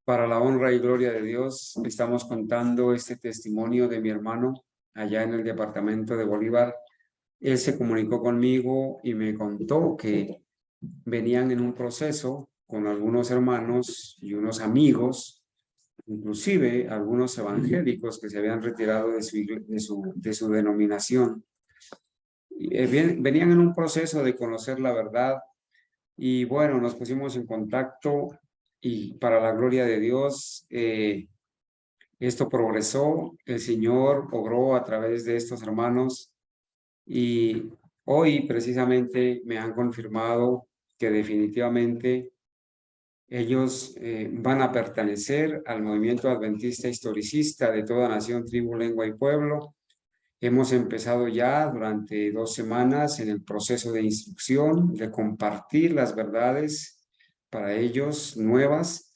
Para la honra y gloria de Dios, estamos contando este testimonio de mi hermano allá en el departamento de Bolívar. Él se comunicó conmigo y me contó que venían en un proceso con algunos hermanos y unos amigos, inclusive algunos evangélicos que se habían retirado de su denominación. Venían en un proceso de conocer la verdad y bueno, nos pusimos en contacto y para la gloria de Dios, esto progresó, el Señor obró a través de estos hermanos y hoy precisamente me han confirmado que definitivamente ellos van a pertenecer al movimiento adventista historicista de toda nación, tribu, lengua y pueblo. Hemos empezado ya durante 2 semanas en el proceso de instrucción, de compartir las verdades para ellos nuevas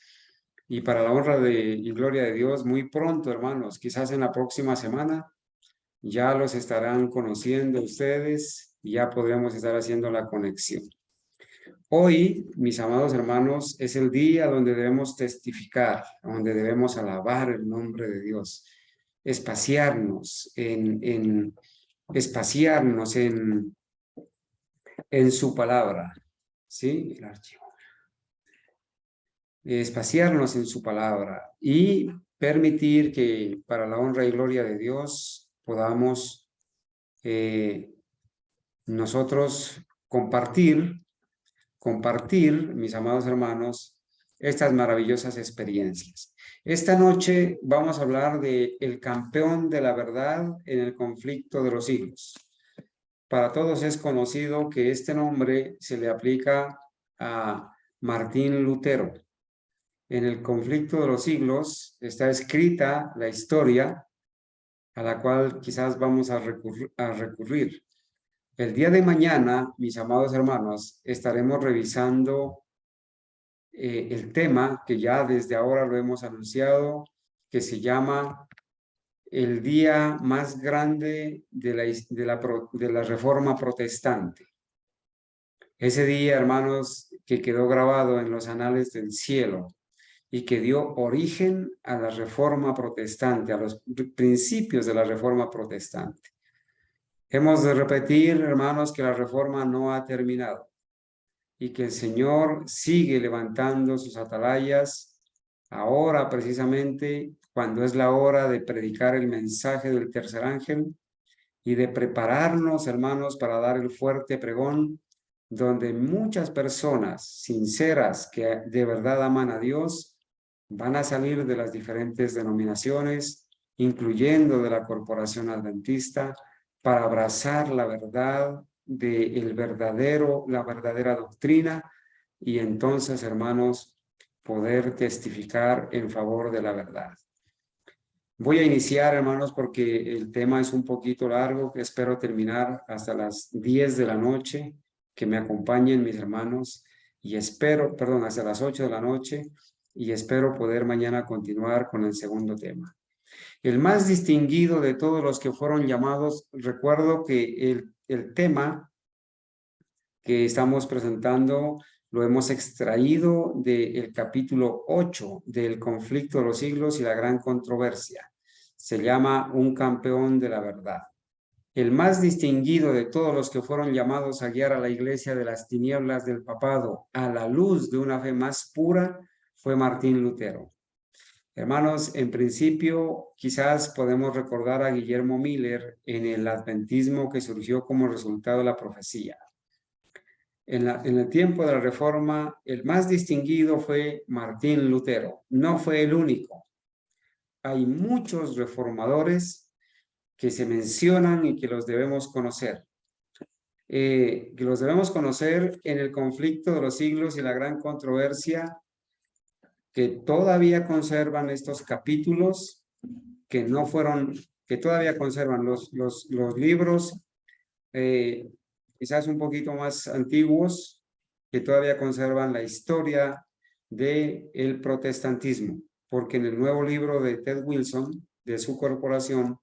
y para la honra y gloria de Dios muy pronto, hermanos, quizás en la próxima semana ya los estarán conociendo ustedes y ya podremos estar haciendo la conexión. Hoy, mis amados hermanos, es el día donde debemos testificar, donde debemos alabar el nombre de Dios, espaciarnos en su palabra, ¿sí? El archivo. Espaciarnos en su palabra y permitir que para la honra y gloria de Dios podamos nosotros compartir, mis amados hermanos, estas maravillosas experiencias. Esta noche vamos a hablar de el campeón de la verdad en el conflicto de los siglos. Para todos es conocido que este nombre se le aplica a Martín Lutero. En el conflicto de los siglos está escrita la historia a la cual quizás vamos a recurrir. El día de mañana, mis amados hermanos, estaremos revisando el tema que ya desde ahora lo hemos anunciado, que se llama el día más grande de la Reforma Protestante. Ese día, hermanos, que quedó grabado en los anales del cielo y que dio origen a la Reforma Protestante, a los principios de la Reforma Protestante. Hemos de repetir, hermanos, que la Reforma no ha terminado y que el Señor sigue levantando sus atalayas ahora precisamente cuando es la hora de predicar el mensaje del tercer ángel y de prepararnos, hermanos, para dar el fuerte pregón donde muchas personas sinceras que de verdad aman a Dios van a salir de las diferentes denominaciones, incluyendo de la Corporación Adventista, para abrazar la verdad la verdadera doctrina y entonces, hermanos, poder testificar en favor de la verdad. Voy a iniciar, hermanos, porque el tema es un poquito largo, que espero terminar hasta las 10 de la noche, que me acompañen mis hermanos, y espero, perdón, hasta las 8 de la noche, y espero poder mañana continuar con el segundo tema. El más distinguido de todos los que fueron llamados, recuerdo que el tema que estamos presentando lo hemos extraído del capítulo 8 del conflicto de los siglos y la gran controversia. Se llama Un campeón de la verdad. El más distinguido de todos los que fueron llamados a guiar a la iglesia de las tinieblas del papado a la luz de una fe más pura fue Martín Lutero. Hermanos, en principio quizás podemos recordar a Guillermo Miller en el adventismo que surgió como resultado de la profecía. En el tiempo de la Reforma, el más distinguido fue Martín Lutero. No fue el único. Hay muchos reformadores que se mencionan y que los debemos conocer. Que los debemos conocer en el conflicto de los siglos y la gran controversia, que todavía conservan estos capítulos, que todavía conservan los libros, quizás un poquito más antiguos, que todavía conservan la historia del protestantismo, porque en el nuevo libro de Ted Wilson, de su corporación,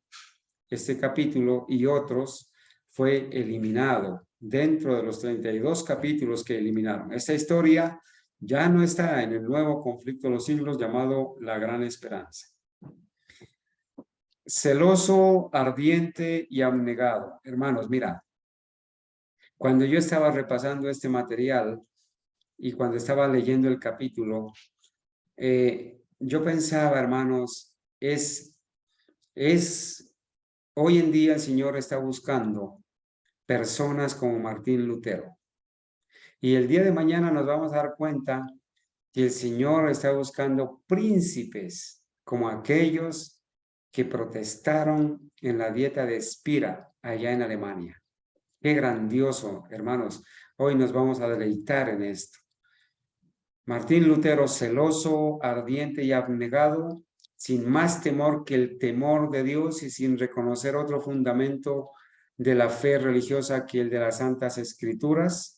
este capítulo y otros fue eliminado dentro de los 32 capítulos que eliminaron. Esta historia Ya no está en el nuevo conflicto de los siglos llamado la Gran Esperanza. Celoso, ardiente y abnegado. Hermanos, mira, cuando yo estaba repasando este material y cuando estaba leyendo el capítulo, yo pensaba, hermanos, hoy en día el Señor está buscando personas como Martín Lutero. Y el día de mañana nos vamos a dar cuenta que el Señor está buscando príncipes como aquellos que protestaron en la dieta de Spira allá en Alemania. Qué grandioso, hermanos. Hoy nos vamos a deleitar en esto. Martín Lutero, celoso, ardiente y abnegado, sin más temor que el temor de Dios y sin reconocer otro fundamento de la fe religiosa que el de las Santas Escrituras,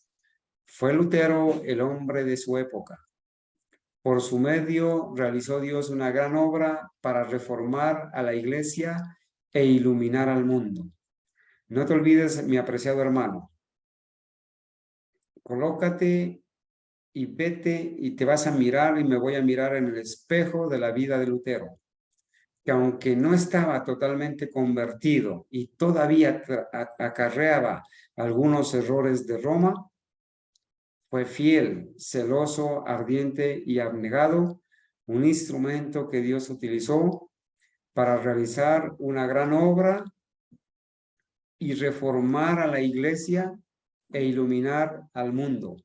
fue Lutero el hombre de su época. Por su medio realizó Dios una gran obra para reformar a la Iglesia e iluminar al mundo. No te olvides, mi apreciado hermano, colócate y vete y te vas a mirar y me voy a mirar en el espejo de la vida de Lutero, que aunque no estaba totalmente convertido y todavía acarreaba algunos errores de Roma, fue fiel, celoso, ardiente y abnegado, un instrumento que Dios utilizó para realizar una gran obra y reformar a la iglesia e iluminar al mundo.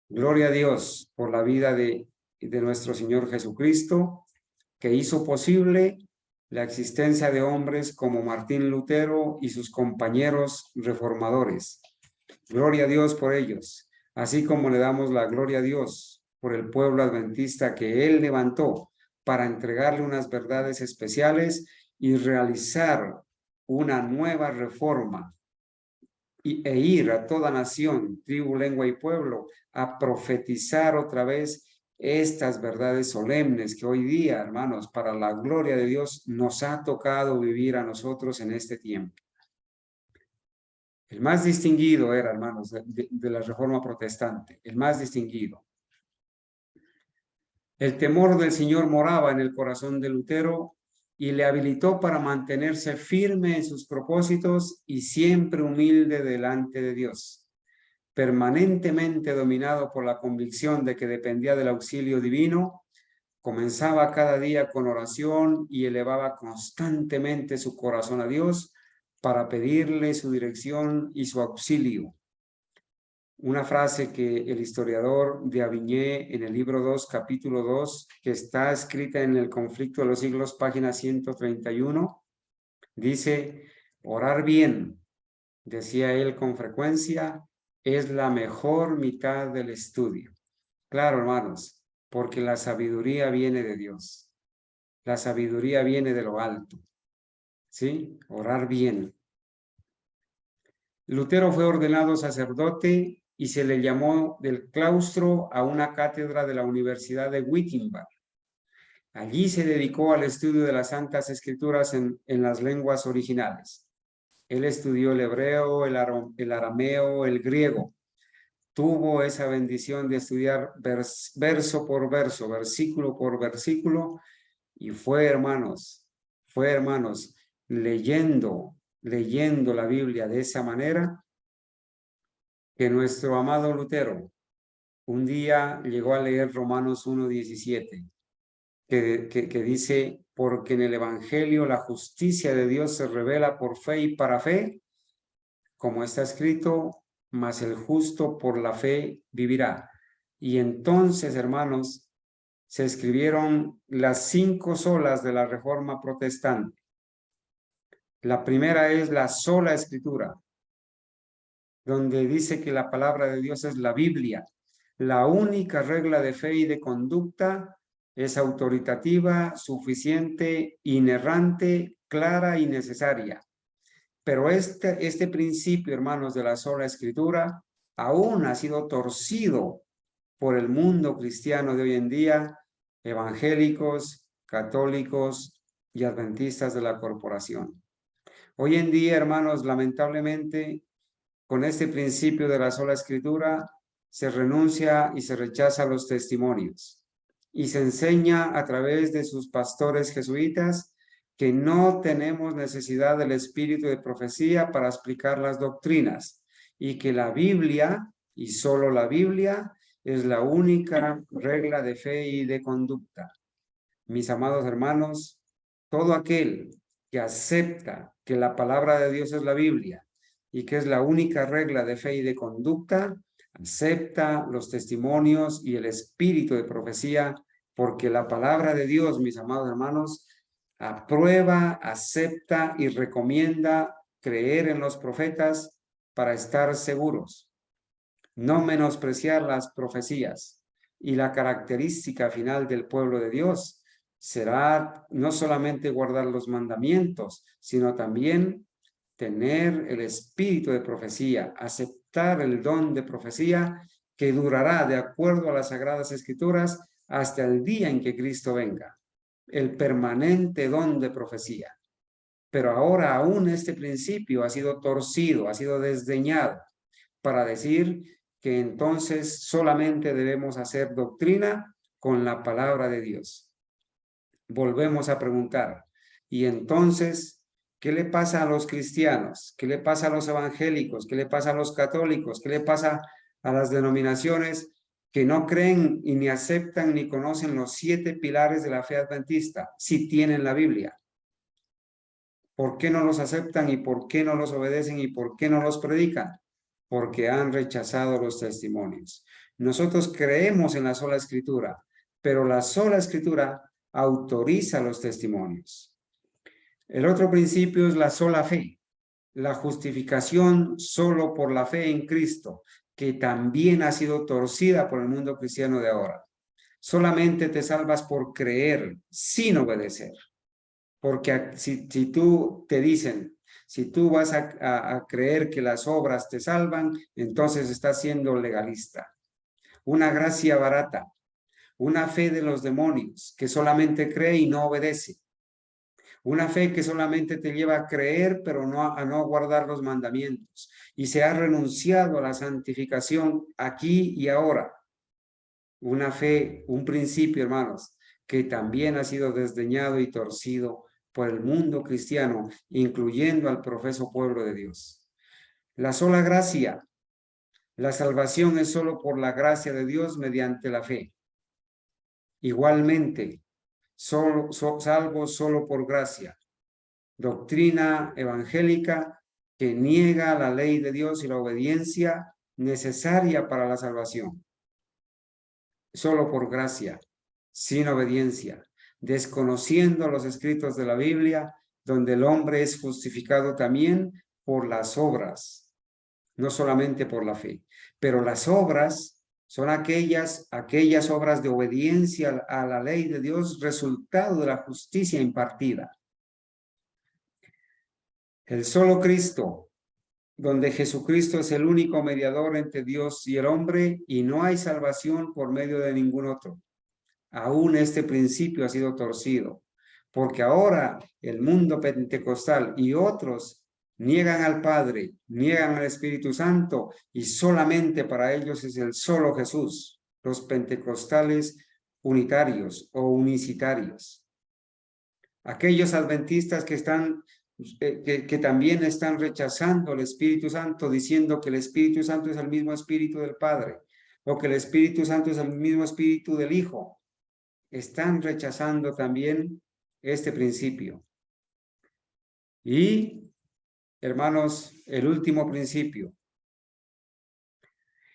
Gloria a Dios por la vida de nuestro Señor Jesucristo, que hizo posible la existencia de hombres como Martín Lutero y sus compañeros reformadores. Gloria a Dios por ellos, así como le damos la gloria a Dios por el pueblo adventista que Él levantó para entregarle unas verdades especiales y realizar una nueva reforma e ir a toda nación, tribu, lengua y pueblo a profetizar otra vez estas verdades solemnes que hoy día, hermanos, para la gloria de Dios, nos ha tocado vivir a nosotros en este tiempo. El más distinguido era, hermanos, de la Reforma Protestante, el más distinguido. El temor del Señor moraba en el corazón de Lutero y le habilitó para mantenerse firme en sus propósitos y siempre humilde delante de Dios, permanentemente dominado por la convicción de que dependía del auxilio divino. Comenzaba cada día con oración y elevaba constantemente su corazón a Dios para pedirle su dirección y su auxilio. Una frase que el historiador de Aviñé en el libro 2, capítulo 2, que está escrita en el Conflicto de los Siglos, página 131, dice: orar bien, decía él con frecuencia, es la mejor mitad del estudio. Claro, hermanos, porque la sabiduría viene de Dios. La sabiduría viene de lo alto. ¿Sí? Orar bien. Lutero fue ordenado sacerdote y se le llamó del claustro a una cátedra de la Universidad de Wittenberg. Allí se dedicó al estudio de las Santas Escrituras en las lenguas originales. Él estudió el hebreo, el arameo, el griego. Tuvo esa bendición de estudiar verso por verso, versículo por versículo, y fue, hermanos, leyendo la Biblia de esa manera, que nuestro amado Lutero un día llegó a leer Romanos 1:17, que dice: porque en el Evangelio la justicia de Dios se revela por fe y para fe, como está escrito, mas el justo por la fe vivirá. Y entonces, hermanos, se escribieron las 5 solas de la Reforma Protestante. La primera es la sola Escritura, donde dice que la palabra de Dios es la Biblia. La única regla de fe y de conducta es autoritativa, suficiente, inerrante, clara y necesaria. Pero este principio, hermanos, de la sola Escritura, aún ha sido torcido por el mundo cristiano de hoy en día, evangélicos, católicos y adventistas de la corporación. Hoy en día, hermanos, lamentablemente, con este principio de la sola Escritura, se renuncia y se rechaza los testimonios. Y se enseña a través de sus pastores jesuitas que no tenemos necesidad del espíritu de profecía para explicar las doctrinas y que la Biblia, y solo la Biblia, es la única regla de fe y de conducta. Mis amados hermanos, todo aquel que acepta que la palabra de Dios es la Biblia y que es la única regla de fe y de conducta, acepta los testimonios y el espíritu de profecía, porque la palabra de Dios, mis amados hermanos, aprueba, acepta y recomienda creer en los profetas para estar seguros, no menospreciar las profecías. Y la característica final del pueblo de Dios será no solamente guardar los mandamientos, sino también tener el espíritu de profecía, aceptar el don de profecía que durará de acuerdo a las Sagradas Escrituras hasta el día en que Cristo venga. El permanente don de profecía. Pero ahora aún este principio ha sido torcido, ha sido desdeñado para decir que entonces solamente debemos hacer doctrina con la palabra de Dios. Volvemos a preguntar, ¿y entonces qué le pasa a los cristianos? ¿Qué le pasa a los evangélicos? ¿Qué le pasa a los católicos? ¿Qué le pasa a las denominaciones que no creen y ni aceptan ni conocen los 7 pilares de la fe adventista si tienen la Biblia? ¿Por qué no los aceptan y por qué no los obedecen y por qué no los predican? Porque han rechazado los testimonios. Nosotros creemos en la sola Escritura, pero la sola Escritura autoriza los testimonios. El otro principio es la sola fe, la justificación solo por la fe en Cristo, que también ha sido torcida por el mundo cristiano de ahora. Solamente te salvas por creer, sin obedecer. Porque si tú te dicen, si tú vas a creer que las obras te salvan, entonces estás siendo legalista. Una gracia barata, una fe de los demonios que solamente cree y no obedece. Una fe que solamente te lleva a creer, pero a no guardar los mandamientos. Y se ha renunciado a la santificación aquí y ahora. Una fe, un principio, hermanos, que también ha sido desdeñado y torcido por el mundo cristiano, incluyendo al profeso pueblo de Dios. La sola gracia. La salvación es solo por la gracia de Dios mediante la fe. Igualmente, salvo solo por gracia. Doctrina evangélica que niega la ley de Dios y la obediencia necesaria para la salvación. Solo por gracia, sin obediencia, desconociendo los escritos de la Biblia, donde el hombre es justificado también por las obras, no solamente por la fe. Pero las obras son aquellas obras de obediencia a la ley de Dios, resultado de la justicia impartida. El solo Cristo, donde Jesucristo es el único mediador entre Dios y el hombre, y no hay salvación por medio de ningún otro. Aún este principio ha sido torcido, porque ahora el mundo pentecostal y otros niegan al Padre, niegan al Espíritu Santo, y solamente para ellos es el solo Jesús, los pentecostales unitarios o unicitarios. Aquellos adventistas que también están rechazando el Espíritu Santo, diciendo que el Espíritu Santo es el mismo Espíritu del Padre, o que el Espíritu Santo es el mismo Espíritu del Hijo, están rechazando también este principio. Y, hermanos, el último principio,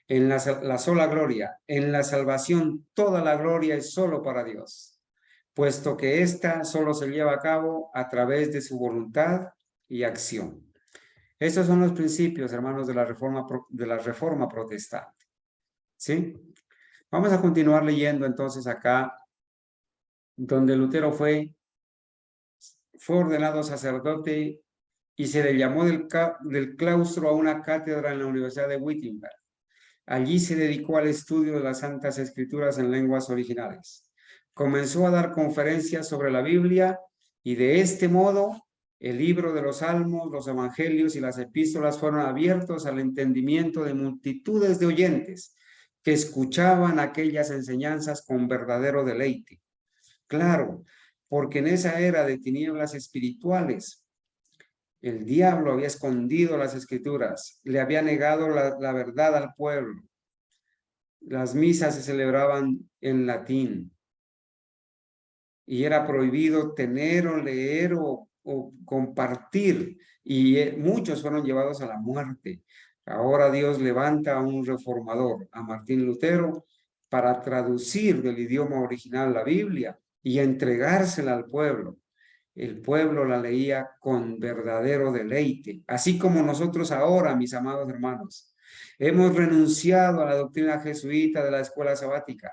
en la sola gloria, en la salvación, toda la gloria es solo para Dios, puesto que ésta solo se lleva a cabo a través de su voluntad y acción. Estos son los principios, hermanos, de la reforma protestante. ¿Sí? Vamos a continuar leyendo entonces acá, donde Lutero fue ordenado sacerdote y se le llamó del claustro a una cátedra en la Universidad de Wittenberg. Allí se dedicó al estudio de las Santas Escrituras en lenguas originales. Comenzó a dar conferencias sobre la Biblia y de este modo el libro de los Salmos, los Evangelios y las Epístolas fueron abiertos al entendimiento de multitudes de oyentes que escuchaban aquellas enseñanzas con verdadero deleite. Claro, porque en esa era de tinieblas espirituales, el diablo había escondido las escrituras, le había negado la verdad al pueblo. Las misas se celebraban en latín y era prohibido tener o leer o compartir, y muchos fueron llevados a la muerte. Ahora Dios levanta a un reformador, a Martín Lutero, para traducir del idioma original la Biblia y entregársela al pueblo. El pueblo la leía con verdadero deleite, así como nosotros ahora, mis amados hermanos. Hemos renunciado a la doctrina jesuita de la escuela sabática,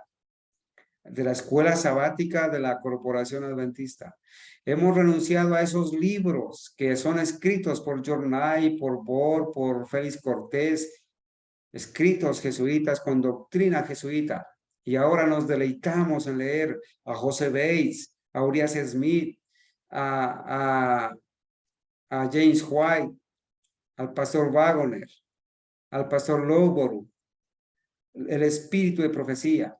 de la Corporación Adventista. Hemos renunciado a esos libros que son escritos por Journay, por Bor, por Félix Cortés, escritos jesuitas con doctrina jesuita. Y ahora nos deleitamos en leer a José Bates, a Urias Smith, a James White, al pastor Wagoner, al pastor Lowborough, el espíritu de profecía.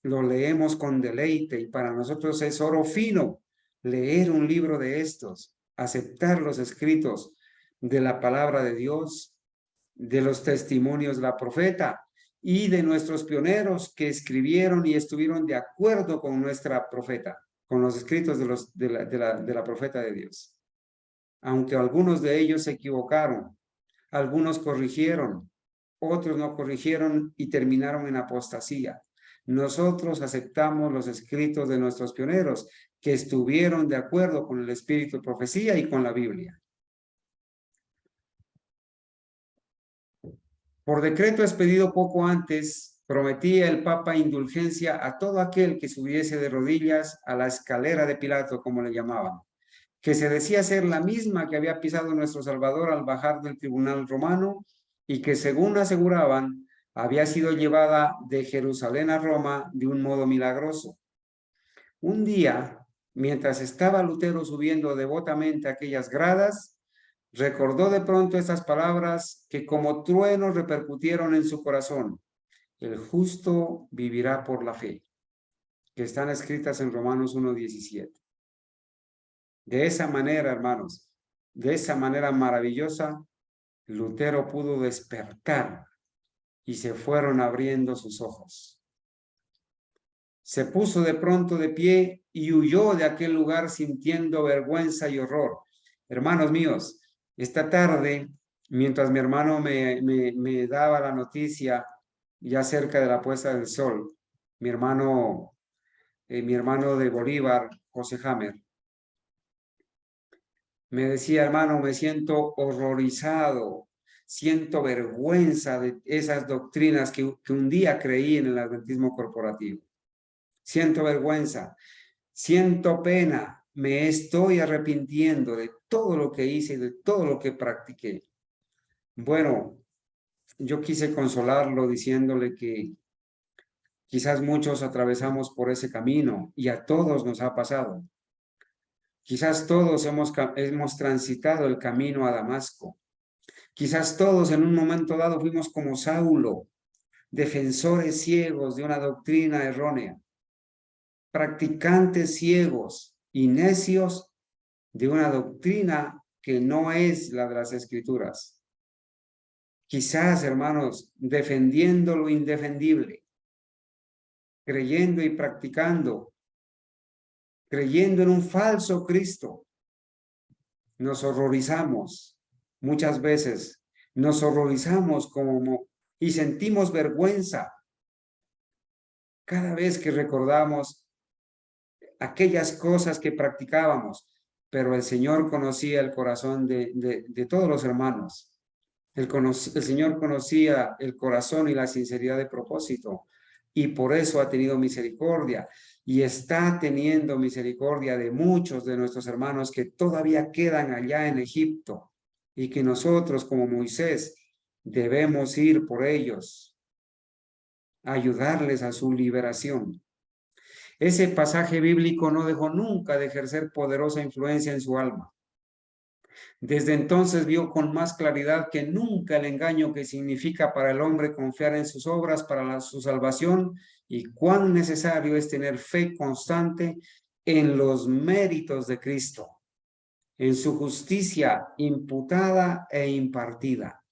Lo leemos con deleite y para nosotros es oro fino leer un libro de estos, aceptar los escritos de la palabra de Dios, de los testimonios de la profeta y de nuestros pioneros que escribieron y estuvieron de acuerdo con nuestra profeta, con los escritos de la profeta de Dios. Aunque algunos de ellos se equivocaron, algunos corrigieron, otros no corrigieron y terminaron en apostasía. Nosotros aceptamos los escritos de nuestros pioneros que estuvieron de acuerdo con el espíritu de profecía y con la Biblia. Por decreto expedido poco antes, prometía el Papa indulgencia a todo aquel que subiese de rodillas a la escalera de Pilato, como le llamaban, que se decía ser la misma que había pisado nuestro Salvador al bajar del tribunal romano y que, según aseguraban, había sido llevada de Jerusalén a Roma de un modo milagroso. Un día, mientras estaba Lutero subiendo devotamente aquellas gradas, recordó de pronto estas palabras que como truenos repercutieron en su corazón: el justo vivirá por la fe, que están escritas en Romanos 1:17. De esa manera, hermanos, de esa manera maravillosa, Lutero pudo despertar y se fueron abriendo sus ojos. Se puso de pronto de pie y huyó de aquel lugar sintiendo vergüenza y horror. Hermanos míos, esta tarde, mientras mi hermano me daba la noticia ya cerca de la puesta del sol, mi hermano de Bolívar, José Hammer, me decía: hermano, me siento horrorizado, siento vergüenza de esas doctrinas que un día creí en el adventismo corporativo. Siento vergüenza, siento pena, me estoy arrepintiendo de todo lo que hice y de todo lo que practiqué. Bueno, yo quise consolarlo diciéndole que quizás muchos atravesamos por ese camino y a todos nos ha pasado. Quizás todos hemos transitado el camino a Damasco. Quizás todos en un momento dado fuimos como Saulo, defensores ciegos de una doctrina errónea, practicantes ciegos y necios de una doctrina que no es la de las Escrituras. Quizás, hermanos, defendiendo lo indefendible, creyendo y practicando, creyendo en un falso Cristo, nos horrorizamos muchas veces, nos horrorizamos y sentimos vergüenza cada vez que recordamos aquellas cosas que practicábamos, pero el Señor conocía el corazón de todos los hermanos. El Señor conocía el corazón y la sinceridad de propósito, y por eso ha tenido misericordia y está teniendo misericordia de muchos de nuestros hermanos que todavía quedan allá en Egipto y que nosotros, como Moisés, debemos ir por ellos, ayudarles a su liberación. Ese pasaje bíblico no dejó nunca de ejercer poderosa influencia en su alma. Desde entonces vio con más claridad que nunca el engaño que significa para el hombre confiar en sus obras para su salvación y cuán necesario es tener fe constante en los méritos de Cristo, en su justicia imputada e impartida.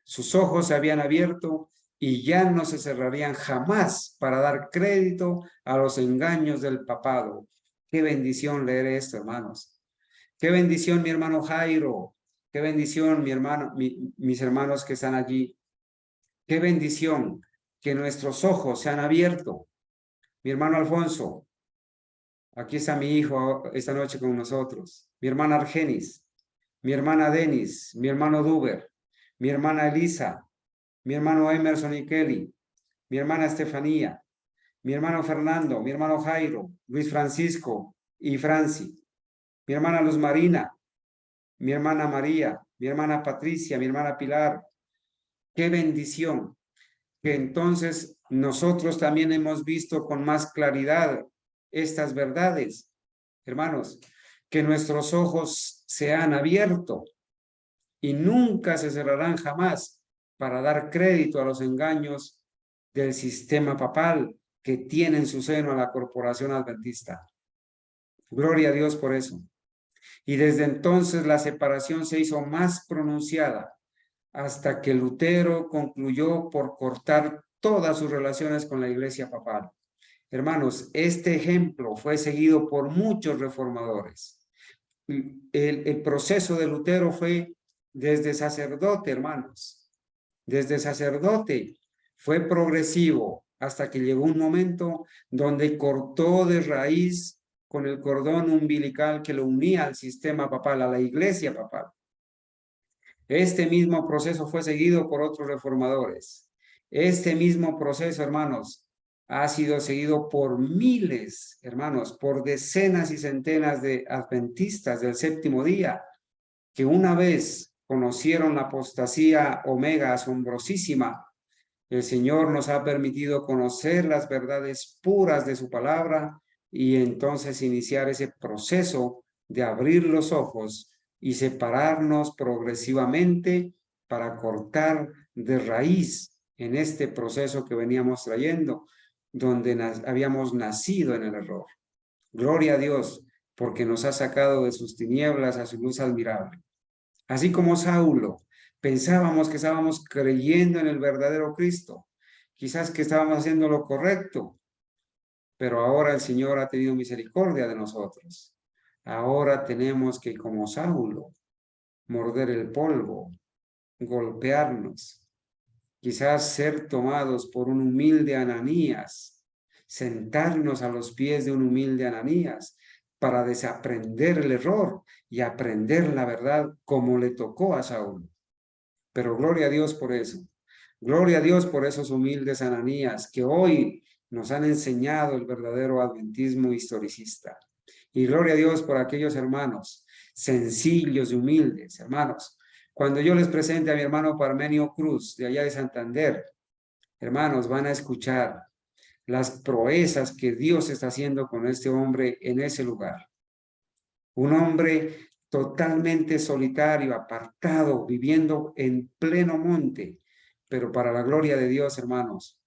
Sus ojos se habían abierto y ya no se cerrarían jamás para dar crédito a los engaños del papado. Qué bendición leer esto, hermanos. Qué bendición, mi hermano Jairo. Qué bendición, mi hermano, mis hermanos que están allí. Qué bendición que nuestros ojos se han abierto. Mi hermano Alfonso, aquí está mi hijo esta noche con nosotros. Mi hermana Argenis, mi hermana Denis, mi hermano Duber, mi hermana Elisa, mi hermano Emerson y Kelly, mi hermana Estefanía, mi hermano Fernando, mi hermano Jairo, Luis Francisco y Franci, mi hermana Luz Marina, mi hermana María, mi hermana Patricia, mi hermana Pilar. Qué bendición que entonces nosotros también hemos visto con más claridad estas verdades. Hermanos, que nuestros ojos se han abierto y nunca se cerrarán jamás para dar crédito a los engaños del sistema papal que tiene en su seno a la corporación adventista. Gloria a Dios por eso. Y desde entonces la separación se hizo más pronunciada hasta que Lutero concluyó por cortar todas sus relaciones con la iglesia papal. Hermanos, este ejemplo fue seguido por muchos reformadores. El proceso de Lutero fue desde sacerdote, hermanos, desde sacerdote, fue progresivo hasta que llegó un momento donde cortó de raíz con el cordón umbilical que lo unía al sistema papal, a la iglesia papal. Este mismo proceso fue seguido por otros reformadores. Este mismo proceso, hermanos, ha sido seguido por miles, hermanos, por decenas y centenas de adventistas del séptimo día, que una vez conocieron la apostasía omega asombrosísima, el Señor nos ha permitido conocer las verdades puras de su palabra y entonces iniciar ese proceso de abrir los ojos y separarnos progresivamente para cortar de raíz en este proceso que veníamos trayendo, donde habíamos nacido en el error. Gloria a Dios, porque nos ha sacado de sus tinieblas a su luz admirable. Así como Saulo, pensábamos que estábamos creyendo en el verdadero Cristo, quizás que estábamos haciendo lo correcto, pero ahora el Señor ha tenido misericordia de nosotros. Ahora tenemos que, como Saulo, morder el polvo, golpearnos, quizás ser tomados por un humilde Ananías, sentarnos a los pies de un humilde Ananías para desaprender el error y aprender la verdad como le tocó a Saulo. Pero gloria a Dios por eso. Gloria a Dios por esos humildes Ananías que hoy nos han enseñado el verdadero adventismo historicista. Y gloria a Dios por aquellos hermanos sencillos y humildes, hermanos. Cuando yo les presente a mi hermano Parmenio Cruz, de allá de Santander, hermanos, van a escuchar las proezas que Dios está haciendo con este hombre en ese lugar. Un hombre totalmente solitario, apartado, viviendo en pleno monte, pero para la gloria de Dios, hermanos,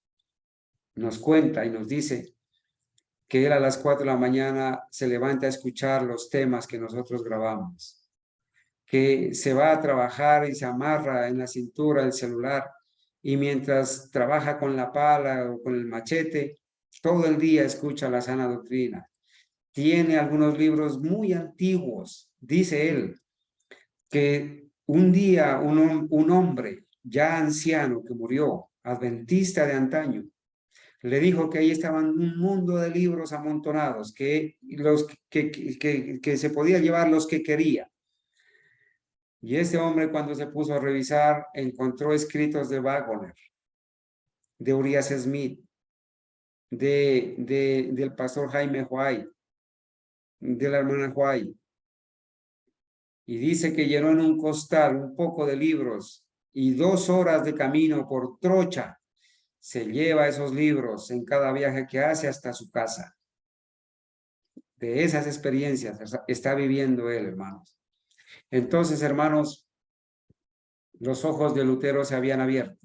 nos cuenta y nos dice que él a las 4 de la mañana se levanta a escuchar los temas que nosotros grabamos, que se va a trabajar y se amarra en la cintura el celular y mientras trabaja con la pala o con el machete, todo el día escucha la sana doctrina. Tiene algunos libros muy antiguos, dice él, que un día un hombre ya anciano que murió, adventista de antaño, le dijo que ahí estaban un mundo de libros amontonados, que se podía llevar los que quería. Y este hombre cuando se puso a revisar encontró escritos de Waggoner, de Urias Smith, del pastor Jaime Huay, de la hermana Huay. Y dice que llenó en un costal un poco de libros y 2 horas de camino por trocha se lleva esos libros en cada viaje que hace hasta su casa. De esas experiencias está viviendo él, hermanos. Entonces, hermanos, los ojos de Lutero se habían abierto.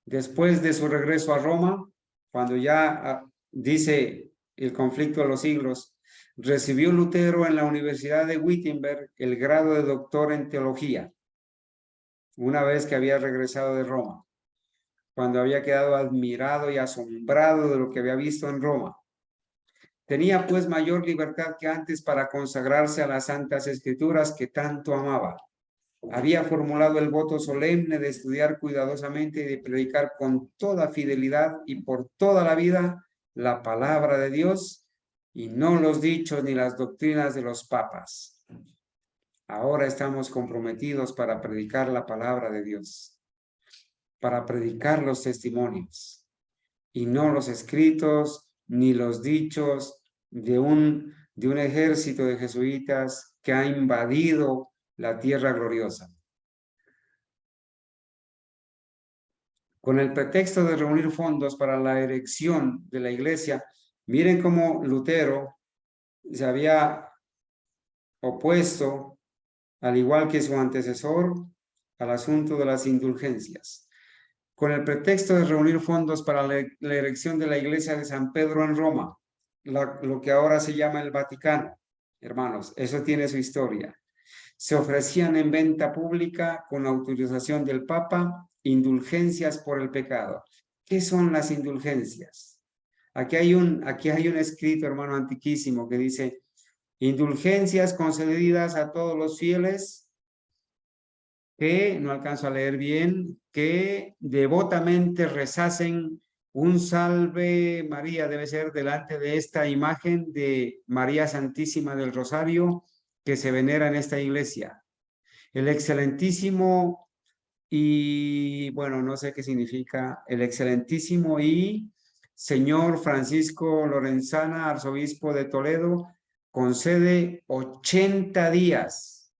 Después de su regreso a Roma, cuando ya dice el conflicto de los siglos, recibió Lutero en la Universidad de Wittenberg el grado de doctor en teología, una vez que había regresado de Roma, cuando había quedado admirado y asombrado de lo que había visto en Roma. Tenía pues mayor libertad que antes para consagrarse a las Santas Escrituras que tanto amaba. Había formulado el voto solemne de estudiar cuidadosamente y de predicar con toda fidelidad y por toda la vida la palabra de Dios y no los dichos ni las doctrinas de los papas. Ahora estamos comprometidos para predicar la palabra de Dios, para predicar los testimonios y no los escritos ni los dichos de un ejército de jesuitas que ha invadido la tierra gloriosa. Con el pretexto de reunir fondos para la erección de la iglesia, miren cómo Lutero se había opuesto, al igual que su antecesor, al asunto de las indulgencias. Con el pretexto de reunir fondos para la erección de la iglesia de San Pedro en Roma, lo que ahora se llama el Vaticano, hermanos, eso tiene su historia. Se ofrecían en venta pública con autorización del Papa indulgencias por el pecado. ¿Qué son las indulgencias? Aquí hay un escrito, hermano, antiquísimo que dice: indulgencias concedidas a todos los fieles que, no alcanzo a leer bien, que devotamente rezasen un Salve María, debe ser delante de esta imagen de María Santísima del Rosario que se venera en esta iglesia. El excelentísimo y, bueno, no sé qué significa, el excelentísimo y señor Francisco Lorenzana, arzobispo de Toledo, concede 80 días.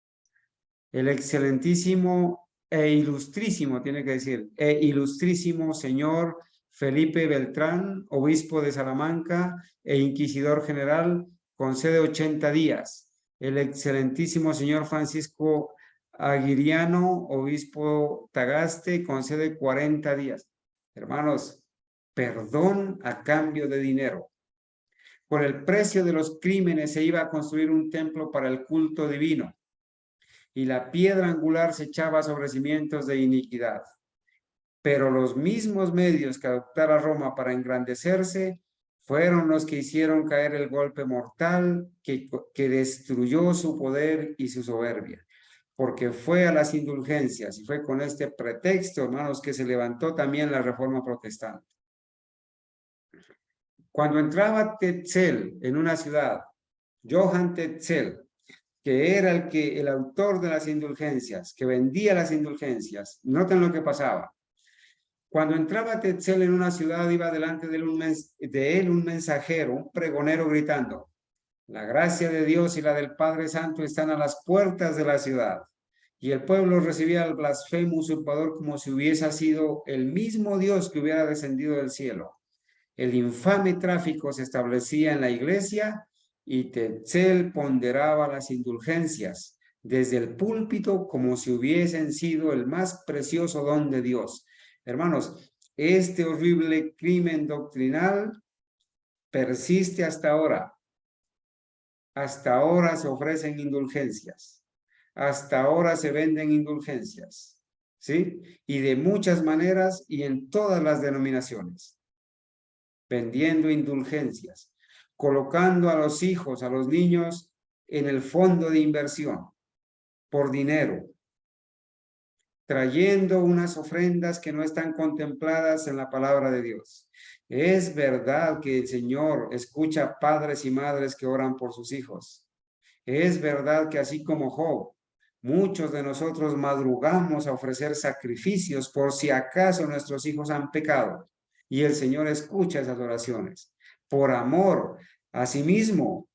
El excelentísimo e ilustrísimo, tiene que decir, ilustrísimo señor Felipe Beltrán, obispo de Salamanca e inquisidor general, concede 80 días. El excelentísimo señor Francisco Aguiriano, obispo Tagaste, concede 40 días. Hermanos, perdón a cambio de dinero. Por el precio de los crímenes se iba a construir un templo para el culto divino y la piedra angular se echaba sobre cimientos de iniquidad. Pero los mismos medios que adoptara Roma para engrandecerse fueron los que hicieron caer el golpe mortal que destruyó su poder y su soberbia, porque fue a las indulgencias y fue con este pretexto, hermanos, que se levantó también la Reforma Protestante. Cuando entraba Tetzel en una ciudad, Johann Tetzel, que era el autor de las indulgencias, que vendía las indulgencias, noten lo que pasaba. Cuando entraba Tetzel en una ciudad, iba delante de él un mensajero, un pregonero gritando: la gracia de Dios y la del Padre Santo están a las puertas de la ciudad. Y el pueblo recibía al blasfemo usurpador como si hubiese sido el mismo Dios que hubiera descendido del cielo. El infame tráfico se establecía en la iglesia y Tetzel ponderaba las indulgencias desde el púlpito como si hubiesen sido el más precioso don de Dios. Hermanos, este horrible crimen doctrinal persiste hasta ahora. Hasta ahora se ofrecen indulgencias. Hasta ahora se venden indulgencias. ¿Sí? Y de muchas maneras y en todas las denominaciones. Vendiendo indulgencias. Colocando a los hijos, a los niños en el fondo de inversión. Por dinero. Trayendo unas ofrendas que no están contempladas en la palabra de Dios. Es verdad que el Señor escucha padres y madres que oran por sus hijos. Es verdad que así como Job, muchos de nosotros madrugamos a ofrecer sacrificios por si acaso nuestros hijos han pecado. Y el Señor escucha esas oraciones. Por amor a sí mismo,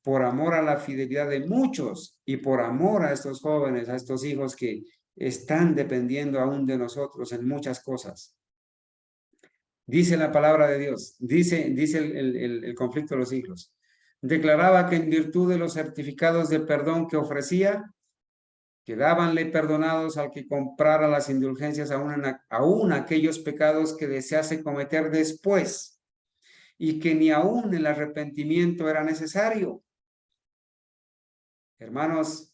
por amor a la fidelidad de muchos y por amor a estos jóvenes, a estos hijos que están dependiendo aún de nosotros en muchas cosas. Dice la palabra de Dios, dice el conflicto de los siglos. Declaraba que en virtud de los certificados de perdón que ofrecía, quedábanle perdonados al que comprara las indulgencias aún aquellos pecados que desease cometer después, y que ni aún el arrepentimiento era necesario. Hermanos,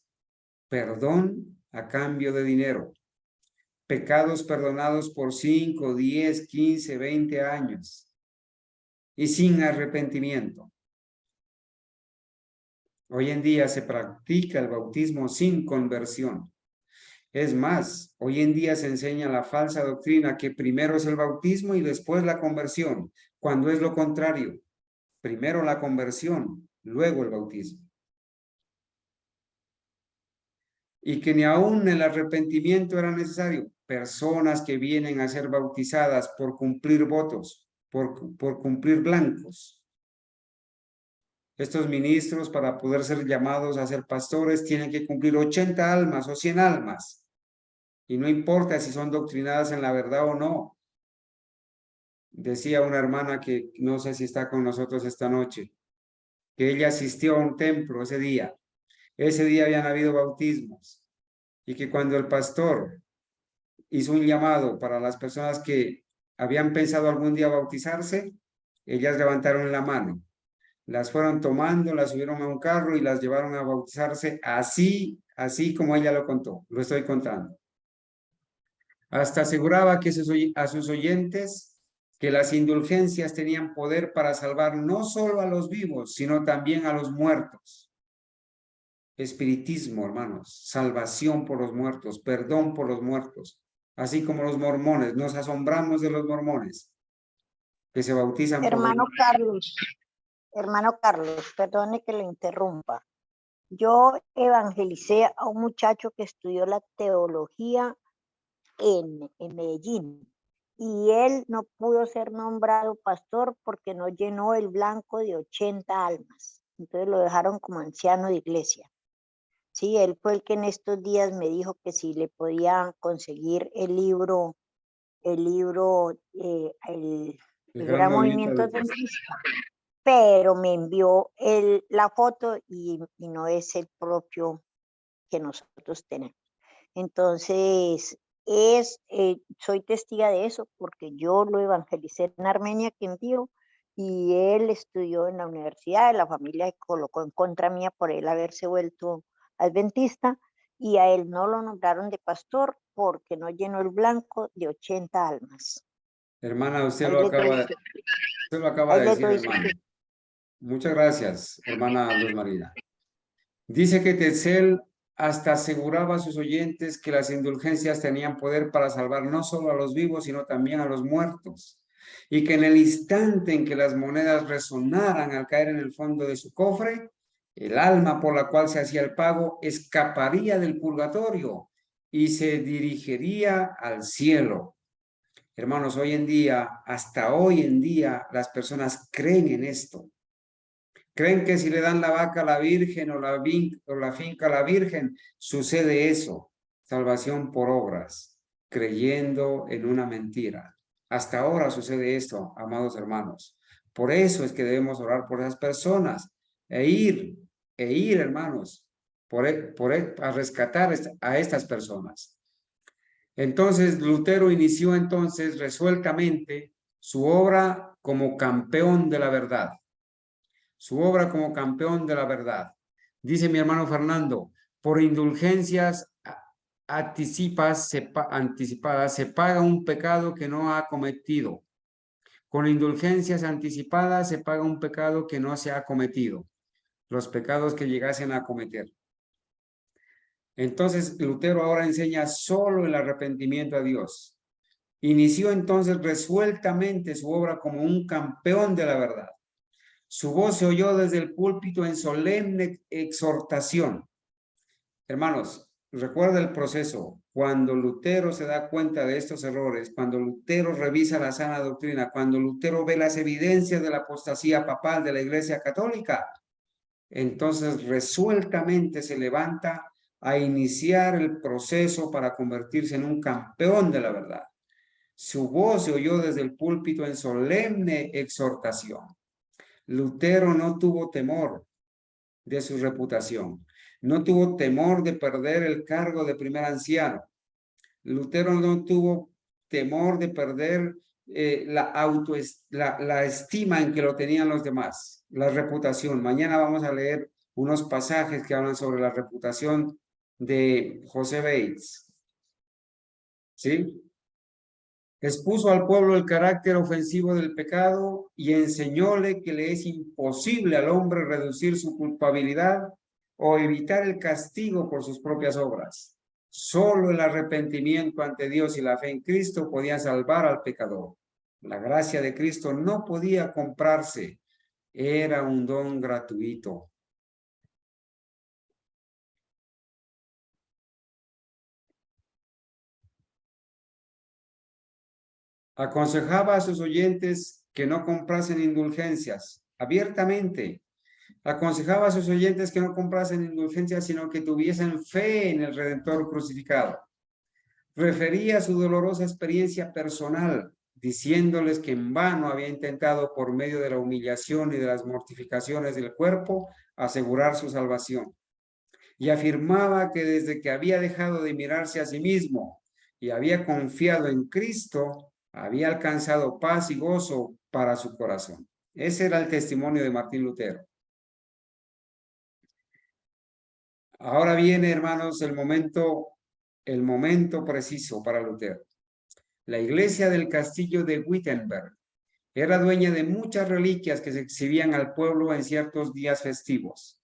perdón a cambio de dinero. Pecados perdonados por 5, 10, 15, 20 años y sin arrepentimiento. Hoy en día se practica el bautismo sin conversión. Es más, hoy en día se enseña la falsa doctrina que primero es el bautismo y después la conversión, cuando es lo contrario. Primero la conversión, luego el bautismo. Y que ni aún el arrepentimiento era necesario. Personas que vienen a ser bautizadas por cumplir votos, por cumplir blancos. Estos ministros, para poder ser llamados a ser pastores, tienen que cumplir 80 almas o 100 almas. Y no importa si son doctrinadas en la verdad o no. Decía una hermana que no sé si está con nosotros esta noche, que ella asistió a un templo ese día. Ese día habían habido bautismos. Y que cuando el pastor hizo un llamado para las personas que habían pensado algún día bautizarse, ellas levantaron la mano. Las fueron tomando, las subieron a un carro y las llevaron a bautizarse así como ella lo contó. Lo estoy contando. Hasta aseguraba que a sus oyentes que las indulgencias tenían poder para salvar no solo a los vivos, sino también a los muertos. Espiritismo, hermanos, salvación por los muertos, perdón por los muertos, así como los mormones. Nos asombramos de los mormones que se bautizan por los muertos. Hermano Carlos, perdone que le interrumpa. Yo evangelicé a un muchacho que estudió la teología en Medellín y él no pudo ser nombrado pastor porque no llenó el blanco de 80 almas. Entonces lo dejaron como anciano de iglesia. Sí, él fue el que en estos días me dijo que si le podían conseguir el Gran Movimiento Adventista, pero me envió la foto y no es el propio que nosotros tenemos. Entonces, soy testiga de eso porque yo lo evangelicé en Armenia, que envió, y él estudió en la universidad, la familia se colocó en contra mía por él haberse vuelto adventista, y a él no lo nombraron de pastor porque no llenó el blanco de 80 almas. Hermana, usted lo acaba de decir, hermana. Muchas gracias, hermana Luz Marina. Dice que Tetzel hasta aseguraba a sus oyentes que las indulgencias tenían poder para salvar no solo a los vivos, sino también a los muertos. Y que en el instante en que las monedas resonaran al caer en el fondo de su cofre, el alma por la cual se hacía el pago escaparía del purgatorio y se dirigiría al cielo. Hermanos, hoy en día, hasta hoy en día, las personas creen en esto. Creen que si le dan la vaca a la Virgen o la finca a la Virgen, sucede eso. Salvación por obras, creyendo en una mentira. Hasta ahora sucede esto, amados hermanos. Por eso es que debemos orar por esas personas e ir, hermanos, a rescatar a estas personas. Entonces, Lutero inició entonces resueltamente su obra como campeón de la verdad. Su obra como campeón de la verdad. Dice mi hermano Fernando, por indulgencias anticipadas se paga un pecado que no ha cometido. Con indulgencias anticipadas se paga un pecado que no se ha cometido. Los pecados que llegasen a cometer. Entonces, Lutero ahora enseña solo el arrepentimiento a Dios. Inició entonces resueltamente su obra como un campeón de la verdad. Su voz se oyó desde el púlpito en solemne exhortación. Hermanos, recuerda el proceso. Cuando Lutero se da cuenta de estos errores, cuando Lutero revisa la sana doctrina, cuando Lutero ve las evidencias de la apostasía papal de la Iglesia Católica, entonces resueltamente se levanta a iniciar el proceso para convertirse en un campeón de la verdad. Su voz se oyó desde el púlpito en solemne exhortación. Lutero no tuvo temor, de su reputación. No tuvo temor de perder el cargo de primer anciano. Lutero no tuvo temor de perder la estima en que lo tenían los demás, la reputación. Mañana vamos a leer unos pasajes que hablan sobre la reputación de José Bates. ¿Sí? Expuso al pueblo el carácter ofensivo del pecado y enseñóle que le es imposible al hombre reducir su culpabilidad o evitar el castigo por sus propias obras. Solo el arrepentimiento ante Dios y la fe en Cristo podían salvar al pecador. La gracia de Cristo no podía comprarse, era un don gratuito. Aconsejaba a sus oyentes que no comprasen indulgencias abiertamente. Aconsejaba a sus oyentes que no comprasen indulgencias, sino que tuviesen fe en el Redentor crucificado. Refería su dolorosa experiencia personal, diciéndoles que en vano había intentado por medio de la humillación y de las mortificaciones del cuerpo asegurar su salvación. Y afirmaba que desde que había dejado de mirarse a sí mismo y había confiado en Cristo, había alcanzado paz y gozo para su corazón. Ese era el testimonio de Martín Lutero. Ahora viene, hermanos, el momento preciso para Lutero. La iglesia del castillo de Wittenberg era dueña de muchas reliquias que se exhibían al pueblo en ciertos días festivos,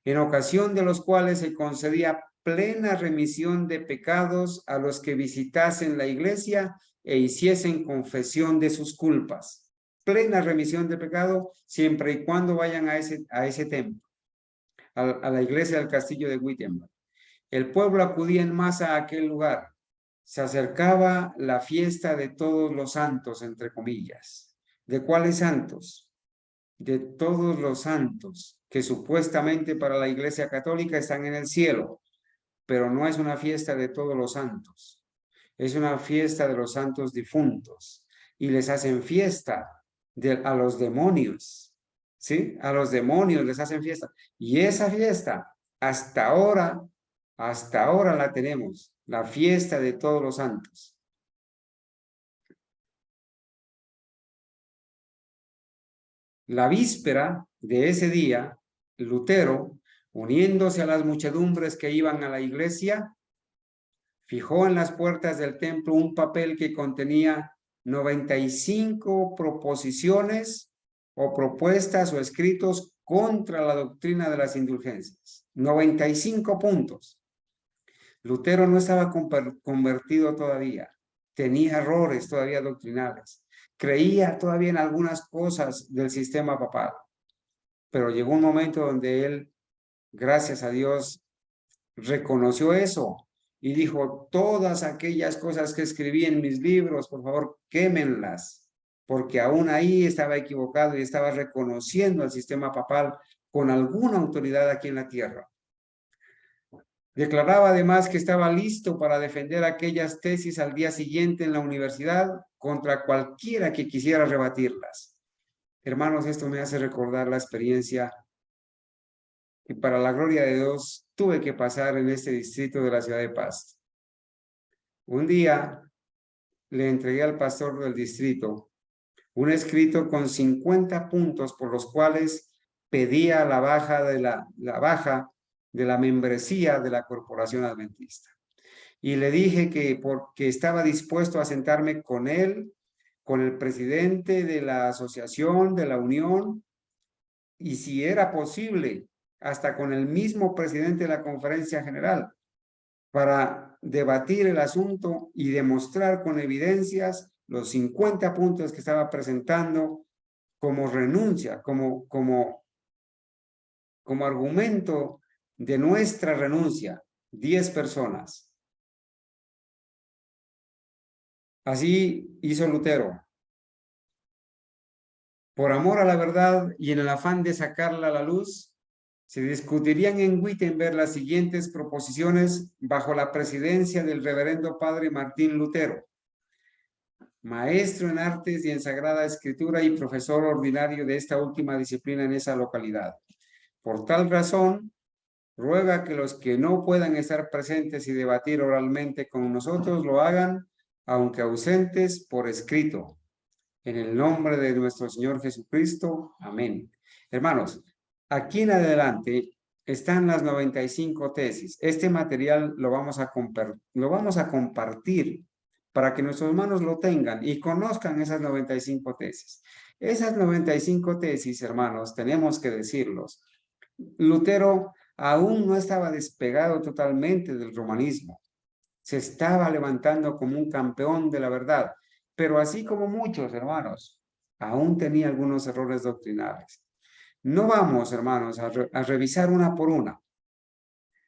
en ocasión de los cuales se concedía plena remisión de pecados a los que visitasen la iglesia e hiciesen confesión de sus culpas. Plena remisión de pecado siempre y cuando vayan a ese templo, a la iglesia del castillo de Wittenberg. El pueblo acudía en masa a aquel lugar. Se acercaba la fiesta de todos los santos, entre comillas. ¿De cuáles santos? De todos los santos que supuestamente para la Iglesia Católica están en el cielo, pero no es una fiesta de todos los santos. Es una fiesta de los santos difuntos y les hacen fiesta a los demonios. ¿Sí? A los demonios les hacen fiesta. Y esa fiesta, hasta ahora la tenemos, la fiesta de todos los santos. La víspera de ese día, Lutero, uniéndose a las muchedumbres que iban a la iglesia, fijó en las puertas del templo un papel que contenía 95 proposiciones o propuestas o escritos contra la doctrina de las indulgencias. 95 puntos. Lutero no estaba convertido todavía, tenía errores todavía doctrinales, creía todavía en algunas cosas del sistema papal, pero llegó un momento donde él, gracias a Dios, reconoció eso y dijo, todas aquellas cosas que escribí en mis libros, por favor, quémenlas, porque aún ahí estaba equivocado y estaba reconociendo al sistema papal con alguna autoridad aquí en la tierra. Declaraba además que estaba listo para defender aquellas tesis al día siguiente en la universidad contra cualquiera que quisiera rebatirlas. Hermanos, esto me hace recordar la experiencia que para la gloria de Dios tuve que pasar en este distrito de la ciudad de Pasto. Un día le entregué al pastor del distrito un escrito con 50 puntos por los cuales pedía la baja de la membresía de la Corporación Adventista. Y le dije que porque estaba dispuesto a sentarme con él, con el presidente de la asociación, de la unión, y si era posible, hasta con el mismo presidente de la conferencia general, para debatir el asunto y demostrar con evidencias los 50 puntos que estaba presentando como renuncia, como argumento de nuestra renuncia, 10 personas. Así hizo Lutero. Por amor a la verdad y en el afán de sacarla a la luz, se discutirían en Wittenberg las siguientes proposiciones bajo la presidencia del reverendo padre Martín Lutero, maestro en artes y en sagrada escritura y profesor ordinario de esta última disciplina en esa localidad. Por tal razón, ruega que los que no puedan estar presentes y debatir oralmente con nosotros lo hagan, aunque ausentes, por escrito. En el nombre de nuestro Señor Jesucristo. Amén. Hermanos, aquí en adelante están las 95 tesis. Este material lo vamos a compartir para que nuestros hermanos lo tengan y conozcan esas 95 tesis. Esas 95 tesis, hermanos, tenemos que decirlos. Lutero aún no estaba despegado totalmente del romanismo. Se estaba levantando como un campeón de la verdad, pero así como muchos hermanos, aún tenía algunos errores doctrinales. No vamos, hermanos, a revisar una por una.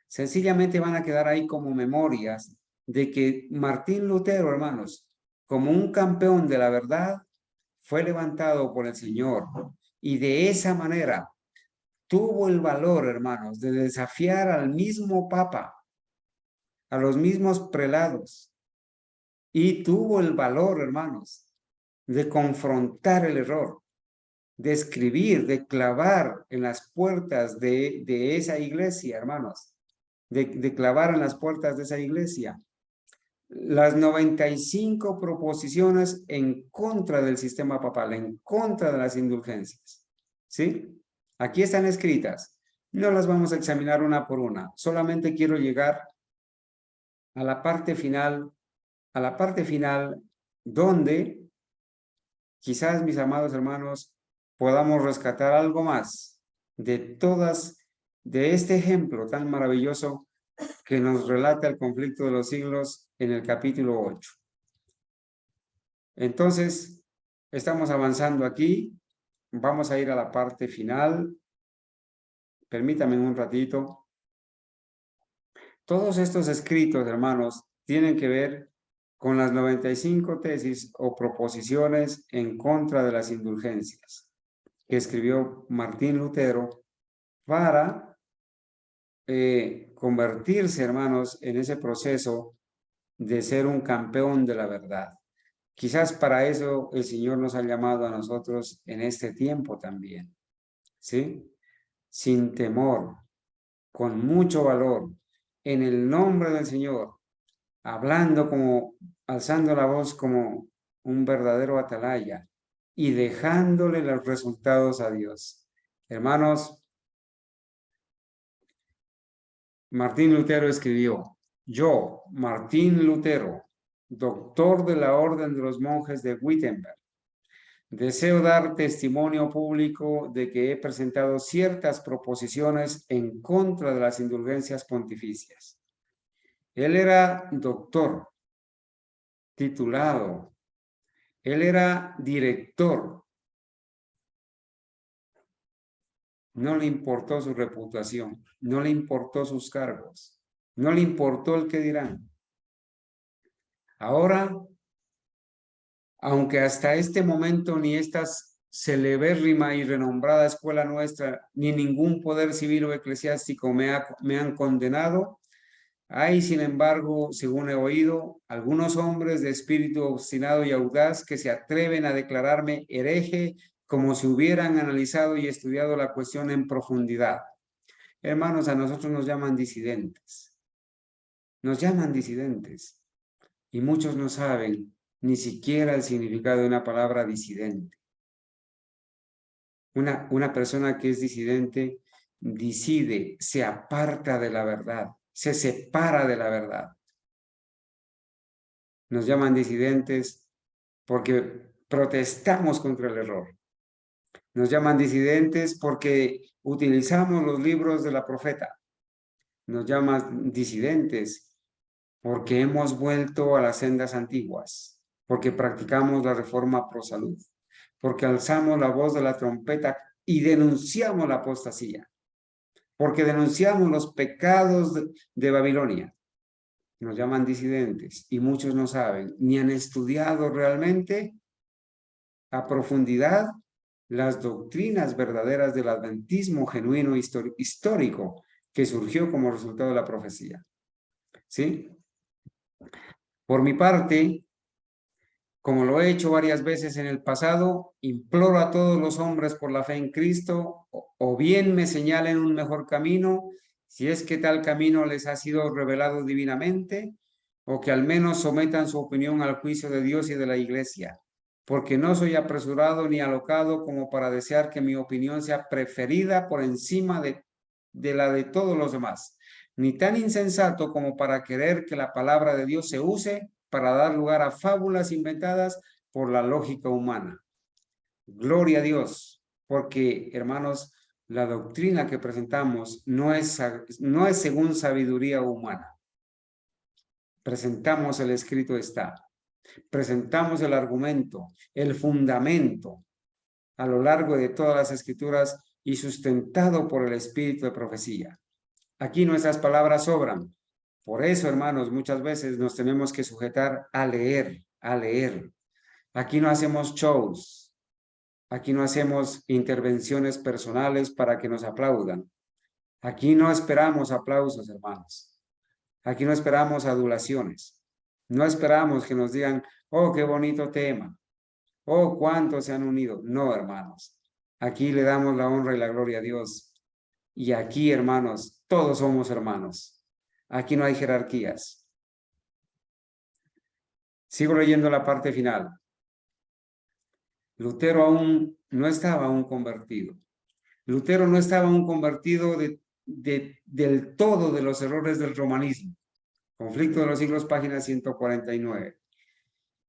Sencillamente van a quedar ahí como memorias de que Martín Lutero, hermanos, como un campeón de la verdad, fue levantado por el Señor y de esa manera tuvo el valor, hermanos, de desafiar al mismo Papa, a los mismos prelados, y tuvo el valor, hermanos, de confrontar el error, de escribir, de clavar en las puertas de esa iglesia, hermanos, de clavar en las puertas de esa iglesia las 95 proposiciones en contra del sistema papal, en contra de las indulgencias. ¿Sí? Aquí están escritas. No las vamos a examinar una por una. Solamente quiero llegar a la parte final, donde quizás, mis amados hermanos, podamos rescatar algo más de este ejemplo tan maravilloso que nos relata el conflicto de los siglos en el capítulo 8. Entonces, estamos avanzando aquí. Vamos a ir a la parte final. Permítanme un ratito. Todos estos escritos, hermanos, tienen que ver con las 95 tesis o proposiciones en contra de las indulgencias que escribió Martín Lutero para convertirse, hermanos, en ese proceso de ser un campeón de la verdad. Quizás para eso el Señor nos ha llamado a nosotros en este tiempo también, ¿sí? Sin temor, con mucho valor, en el nombre del Señor, hablando alzando la voz como un verdadero atalaya y dejándole los resultados a Dios. Hermanos, Martín Lutero escribió: yo, Martín Lutero, doctor de la Orden de los Monjes de Wittenberg, deseo dar testimonio público de que he presentado ciertas proposiciones en contra de las indulgencias pontificias. Él era doctor, titulado, él era director. No le importó su reputación, no le importó sus cargos, no le importó el que dirán. Ahora, aunque hasta este momento ni esta celebérrima y renombrada escuela nuestra, ni ningún poder civil o eclesiástico me han condenado, hay, sin embargo, según he oído, algunos hombres de espíritu obstinado y audaz que se atreven a declararme hereje como si hubieran analizado y estudiado la cuestión en profundidad. Hermanos, a nosotros nos llaman disidentes. Nos llaman disidentes. Y muchos no saben ni siquiera el significado de una palabra disidente. Una persona que es disidente decide, se aparta de la verdad, se separa de la verdad. Nos llaman disidentes porque protestamos contra el error. Nos llaman disidentes porque utilizamos los libros de la profeta. Nos llaman disidentes porque hemos vuelto a las sendas antiguas, porque practicamos la reforma pro salud, porque alzamos la voz de la trompeta y denunciamos la apostasía, porque denunciamos los pecados de Babilonia. Nos llaman disidentes y muchos no saben ni han estudiado realmente a profundidad las doctrinas verdaderas del adventismo genuino histórico que surgió como resultado de la profecía. ¿Sí? Por mi parte, Como lo he hecho varias veces en el pasado, imploro a todos los hombres por la fe en Cristo, o bien me señalen un mejor camino, si es que tal camino les ha sido revelado divinamente, o que al menos sometan su opinión al juicio de Dios y de la Iglesia, porque no soy apresurado ni alocado como para desear que mi opinión sea preferida por encima de la de todos los demás, ni tan insensato como para querer que la palabra de Dios se use para dar lugar a fábulas inventadas por la lógica humana. Gloria a Dios, porque, hermanos, la doctrina que presentamos no es según sabiduría humana. Presentamos el escrito está, presentamos el argumento, el fundamento a lo largo de todas las escrituras y sustentado por el espíritu de profecía. Aquí nuestras palabras sobran. Por eso, hermanos, muchas veces nos tenemos que sujetar a leer, a leer. Aquí no hacemos shows. Aquí no hacemos intervenciones personales para que nos aplaudan. Aquí no esperamos aplausos, hermanos. Aquí no esperamos adulaciones. No esperamos que nos digan, oh, qué bonito tema. Oh, cuántos se han unido. No, hermanos. Aquí le damos la honra y la gloria a Dios. Y aquí, hermanos, todos somos hermanos. Aquí no hay jerarquías. Sigo leyendo la parte final. Lutero aún no estaba aún convertido. Lutero no estaba aún convertido del todo de los errores del romanismo. Conflicto de los Siglos, página 149.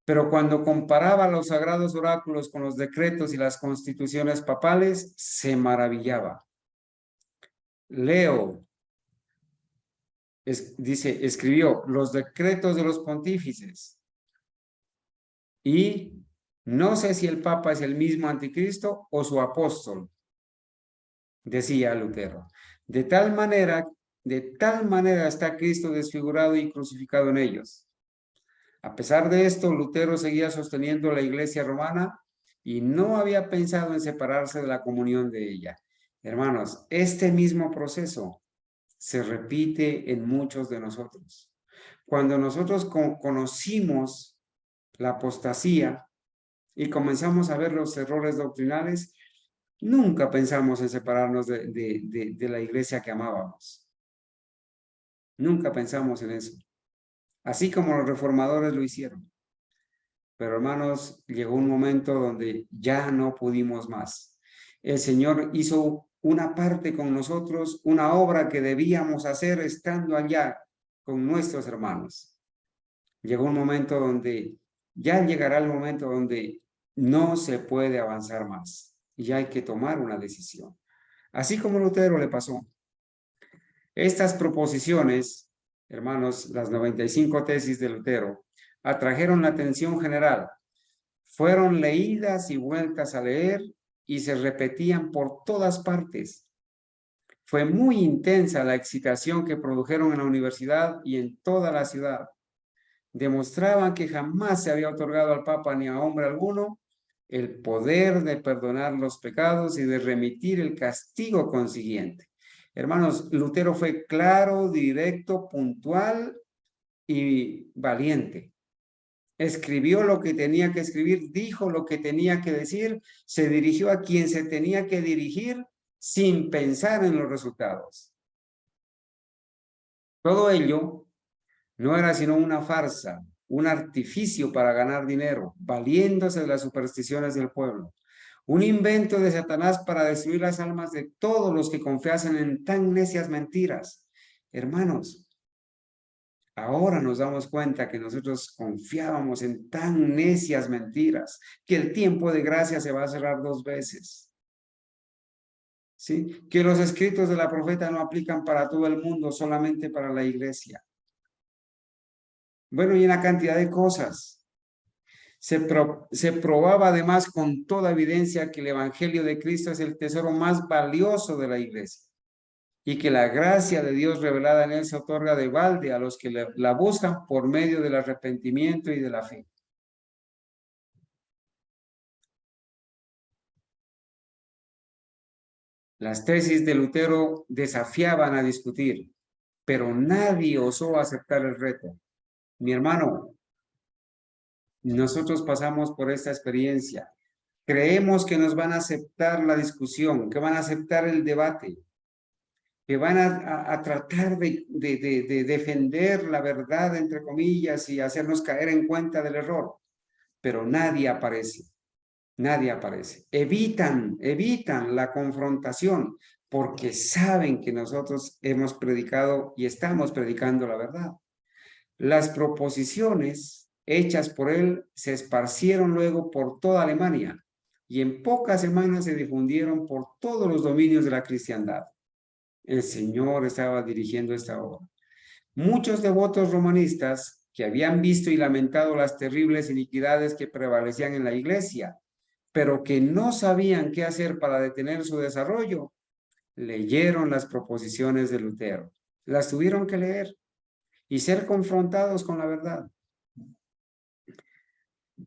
Pero cuando comparaba los sagrados oráculos con los decretos y las constituciones papales, se maravillaba. Leo escribió los decretos de los pontífices y no sé si el Papa es el mismo anticristo o su apóstol, decía Lutero. De tal manera está Cristo desfigurado y crucificado en ellos. A pesar de esto, Lutero seguía sosteniendo la Iglesia romana y no había pensado en separarse de la comunión de ella. Hermanos, este mismo proceso se repite en muchos de nosotros. Cuando nosotros conocimos la apostasía y comenzamos a ver los errores doctrinales, nunca pensamos en separarnos de la iglesia que amábamos. Nunca pensamos en eso. Así como los reformadores lo hicieron. Pero hermanos, llegó un momento donde ya no pudimos más. El Señor hizo una parte con nosotros, una obra que debíamos hacer estando allá con nuestros hermanos. Llegó un momento donde, ya llegará el momento donde no se puede avanzar más y ya hay que tomar una decisión. Así como Lutero le pasó. Estas proposiciones, hermanos, las 95 tesis de Lutero, atrajeron la atención general. Fueron leídas y vueltas a leer y se repetían por todas partes. Fue muy intensa la excitación que produjeron en la universidad y en toda la ciudad. Demostraban que jamás se había otorgado al Papa ni a hombre alguno el poder de perdonar los pecados y de remitir el castigo consiguiente. Hermanos, Lutero fue claro, directo, puntual y valiente. Escribió lo que tenía que escribir, dijo lo que tenía que decir, se dirigió a quien se tenía que dirigir sin pensar en los resultados. Todo ello no era sino una farsa, un artificio para ganar dinero, valiéndose de las supersticiones del pueblo. Un invento de Satanás para destruir las almas de todos los que confiasen en tan necias mentiras. Hermanos, ahora nos damos cuenta que nosotros confiábamos en tan necias mentiras, que el tiempo de gracia se va a cerrar 2 veces. ¿Sí? Que los escritos de la profeta no aplican para todo el mundo, solamente para la iglesia. Bueno, y una cantidad de cosas. Se probaba además con toda evidencia que el Evangelio de Cristo es el tesoro más valioso de la iglesia y que la gracia de Dios revelada en él se otorga de balde a los que la buscan por medio del arrepentimiento y de la fe. Las tesis de Lutero desafiaban a discutir, pero nadie osó aceptar el reto. Mi hermano, Nosotros pasamos por esta experiencia. Creemos que nos van a aceptar la discusión, que van a aceptar el debate, que van a tratar de defender la verdad, entre comillas, y hacernos caer en cuenta del error. Pero nadie aparece. Nadie aparece. Evitan la confrontación porque saben que nosotros hemos predicado y estamos predicando la verdad. Las proposiciones hechas por él se esparcieron luego por toda Alemania y en pocas semanas se difundieron por todos los dominios de la cristiandad. El Señor estaba dirigiendo esta obra. Muchos devotos romanistas que habían visto y lamentado las terribles iniquidades que prevalecían en la iglesia, pero que no sabían qué hacer para detener su desarrollo, leyeron las proposiciones de Lutero. Las tuvieron que leer y ser confrontados con la verdad.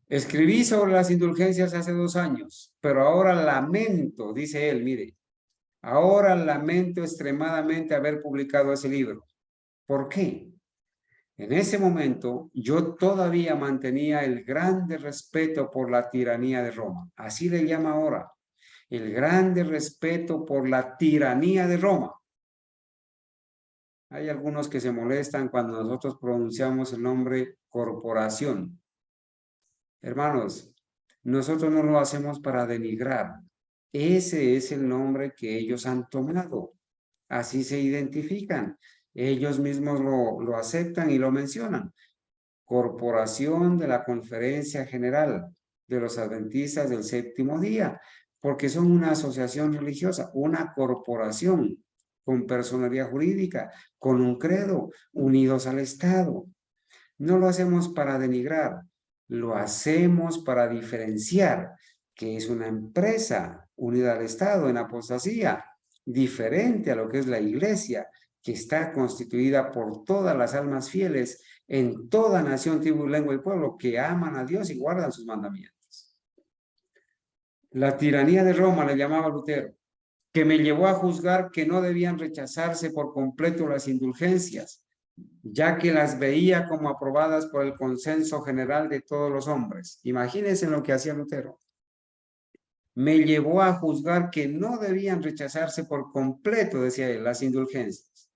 Escribí sobre las indulgencias hace 2 años, pero ahora lamento, dice él, mire, ahora lamento extremadamente haber publicado ese libro. ¿Por qué? En ese momento yo todavía mantenía el grande respeto por la tiranía de Roma. Así le llama ahora. El grande respeto por la tiranía de Roma. Hay algunos que se molestan cuando nosotros pronunciamos el nombre corporación. Hermanos, nosotros no lo hacemos para denigrar. Ese es el nombre que ellos han tomado. Así se identifican. Ellos mismos lo aceptan y lo mencionan. Corporación de la Conferencia General de los Adventistas del Séptimo Día, porque son una asociación religiosa, una corporación con personalidad jurídica, con un credo, unidos al Estado. No lo hacemos para denigrar, lo hacemos para diferenciar que es una empresa unida al Estado en apostasía, diferente a lo que es la iglesia, que está constituida por todas las almas fieles en toda nación, tribu, lengua y pueblo que aman a Dios y guardan sus mandamientos. La tiranía de Roma le llamaba Lutero, que me llevó a juzgar que no debían rechazarse por completo las indulgencias, ya que las veía como aprobadas por el consenso general de todos los hombres. Imagínense lo que hacía Lutero. Me llevó a juzgar que no debían rechazarse por completo, decía él, las indulgencias,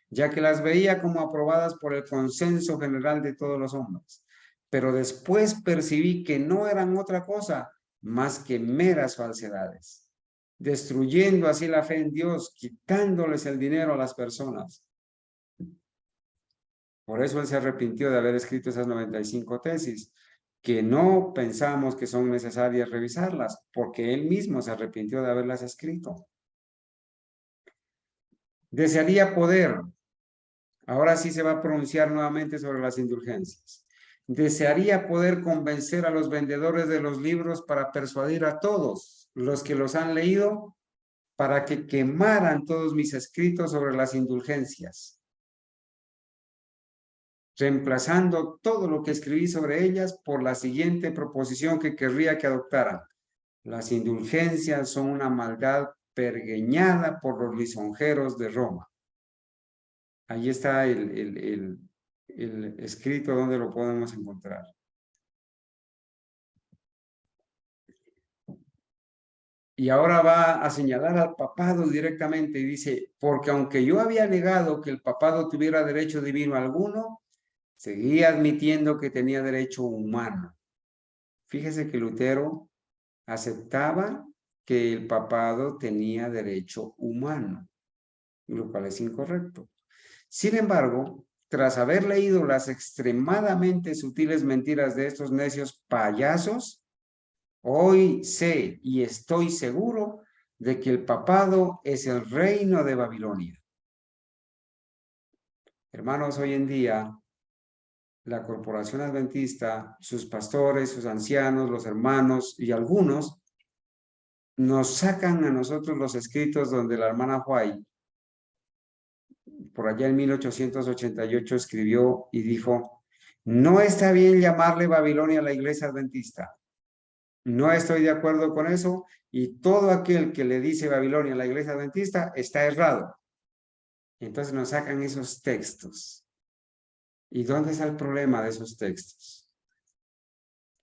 ya que las veía como aprobadas por el consenso general de todos los hombres. Pero después percibí que no eran otra cosa más que meras falsedades, destruyendo así la fe en Dios, quitándoles el dinero a las personas. Por eso él se arrepintió de haber escrito esas 95 tesis, que no pensamos que son necesarias revisarlas, porque él mismo se arrepintió de haberlas escrito. Desearía poder, ahora sí se va a pronunciar nuevamente sobre las indulgencias. Desearía poder convencer a los vendedores de los libros para persuadir a todos los que los han leído para que quemaran todos mis escritos sobre las indulgencias, reemplazando todo lo que escribí sobre ellas por la siguiente proposición que querría que adoptaran. Las indulgencias son una maldad pergeñada por los lisonjeros de Roma. Ahí está el escrito donde lo podemos encontrar. Y ahora va a señalar al papado directamente y dice, porque aunque yo había negado que el papado tuviera derecho divino alguno, seguía admitiendo que tenía derecho humano. Fíjese que Lutero aceptaba que el papado tenía derecho humano, lo cual es incorrecto. Sin embargo, tras haber leído las extremadamente sutiles mentiras de estos necios payasos, hoy sé y estoy seguro de que el papado es el reino de Babilonia. Hermanos, hoy en día, la corporación adventista, sus pastores, sus ancianos, los hermanos y algunos nos sacan a nosotros los escritos donde la hermana White, por allá en 1888, escribió y dijo, no está bien llamarle Babilonia a la iglesia adventista. No estoy de acuerdo con eso y todo aquel que le dice Babilonia a la iglesia adventista está errado. Entonces nos sacan esos textos. ¿Y dónde está el problema de esos textos?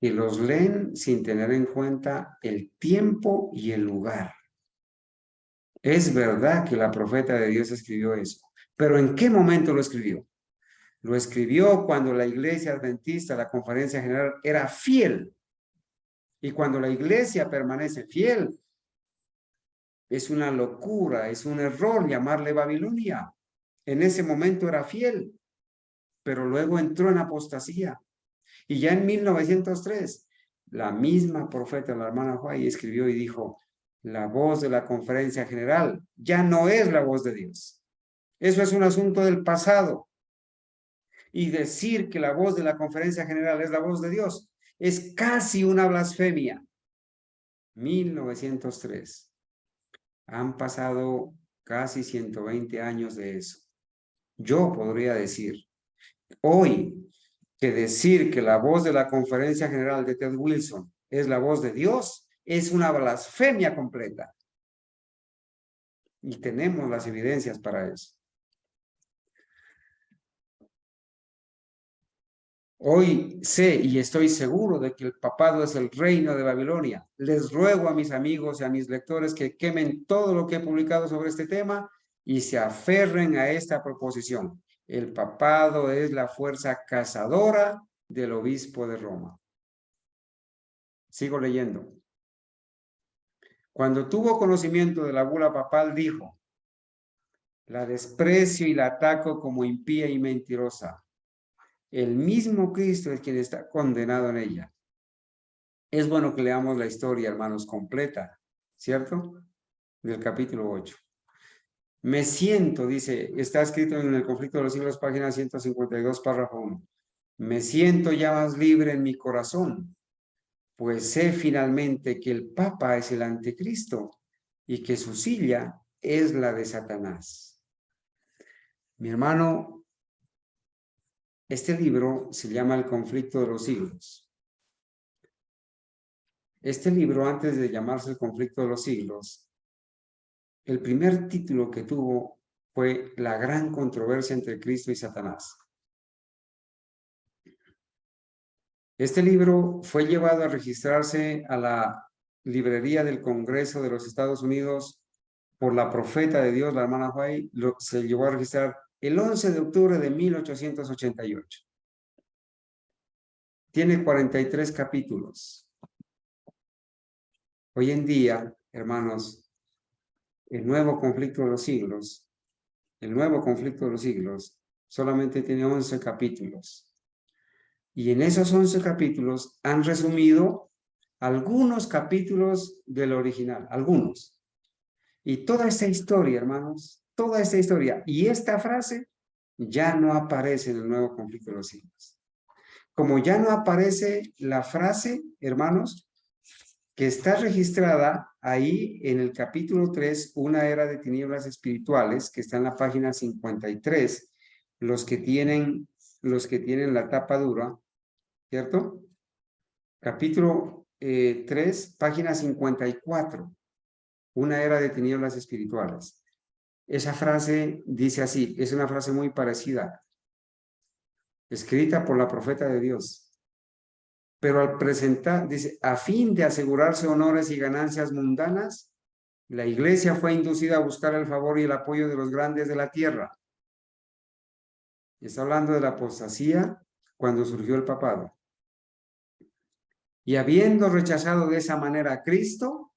y los leen sin tener en cuenta el tiempo y el lugar. Es verdad que la profeta de Dios escribió eso, pero ¿en qué momento lo escribió? Lo escribió cuando la iglesia adventista, la conferencia general, era fiel. Y cuando la iglesia permanece fiel, es una locura, es un error llamarle Babilonia. En ese momento era fiel, pero luego entró en apostasía. Y ya en 1903, la misma profeta, la hermana White, escribió y dijo, la voz de la conferencia general ya no es la voz de Dios. Eso es un asunto del pasado. Y decir que la voz de la conferencia general es la voz de Dios es casi una blasfemia. 1903. Han pasado casi 120 años de eso. Yo podría decir hoy que decir que la voz de la conferencia general de Ted Wilson es la voz de Dios es una blasfemia completa. Y tenemos las evidencias para eso. Hoy sé y estoy seguro de que el papado es el reino de Babilonia. Les ruego a mis amigos y a mis lectores que quemen todo lo que he publicado sobre este tema y se aferren a esta proposición. El papado es la fuerza cazadora del obispo de Roma. Sigo leyendo. Cuando tuvo conocimiento de la bula papal, dijo, la desprecio y la ataco como impía y mentirosa. El mismo Cristo es quien está condenado en ella. Es bueno que leamos la historia, hermanos, completa, ¿cierto? Del capítulo 8. Me siento, dice, está escrito en el conflicto de los siglos, página 152, párrafo 1. Me siento ya más libre en mi corazón, pues sé finalmente que el Papa es el anticristo y que su silla es la de Satanás. Mi hermano, este libro se llama El conflicto de los siglos. Este libro, antes de llamarse El conflicto de los siglos, el primer título que tuvo fue La gran controversia entre Cristo y Satanás. Este libro fue llevado a registrarse a la librería del Congreso de los Estados Unidos por la profeta de Dios, la hermana White. Se llevó a registrar el 11 de octubre de 1888. Tiene 43 capítulos. Hoy en día, hermanos, el nuevo conflicto de los siglos, solamente tiene 11 capítulos. Y en esos 11 capítulos han resumido algunos capítulos del original, algunos. Y toda esta historia, hermanos, toda esta historia y esta frase ya no aparece en el nuevo conflicto de los siglos. Como ya no aparece la frase, hermanos, que está registrada ahí en el capítulo 3, una era de tinieblas espirituales, que está en la página 53, los que tienen la tapa dura, ¿cierto? Capítulo 3, página 54, una era de tinieblas espirituales. Esa frase dice así, es una frase muy parecida, escrita por la profeta de Dios. Pero al presentar, dice, a fin de asegurarse honores y ganancias mundanas, la iglesia fue inducida a buscar el favor y el apoyo de los grandes de la tierra. Está hablando de la apostasía cuando surgió el papado. Y habiendo rechazado de esa manera a Cristo,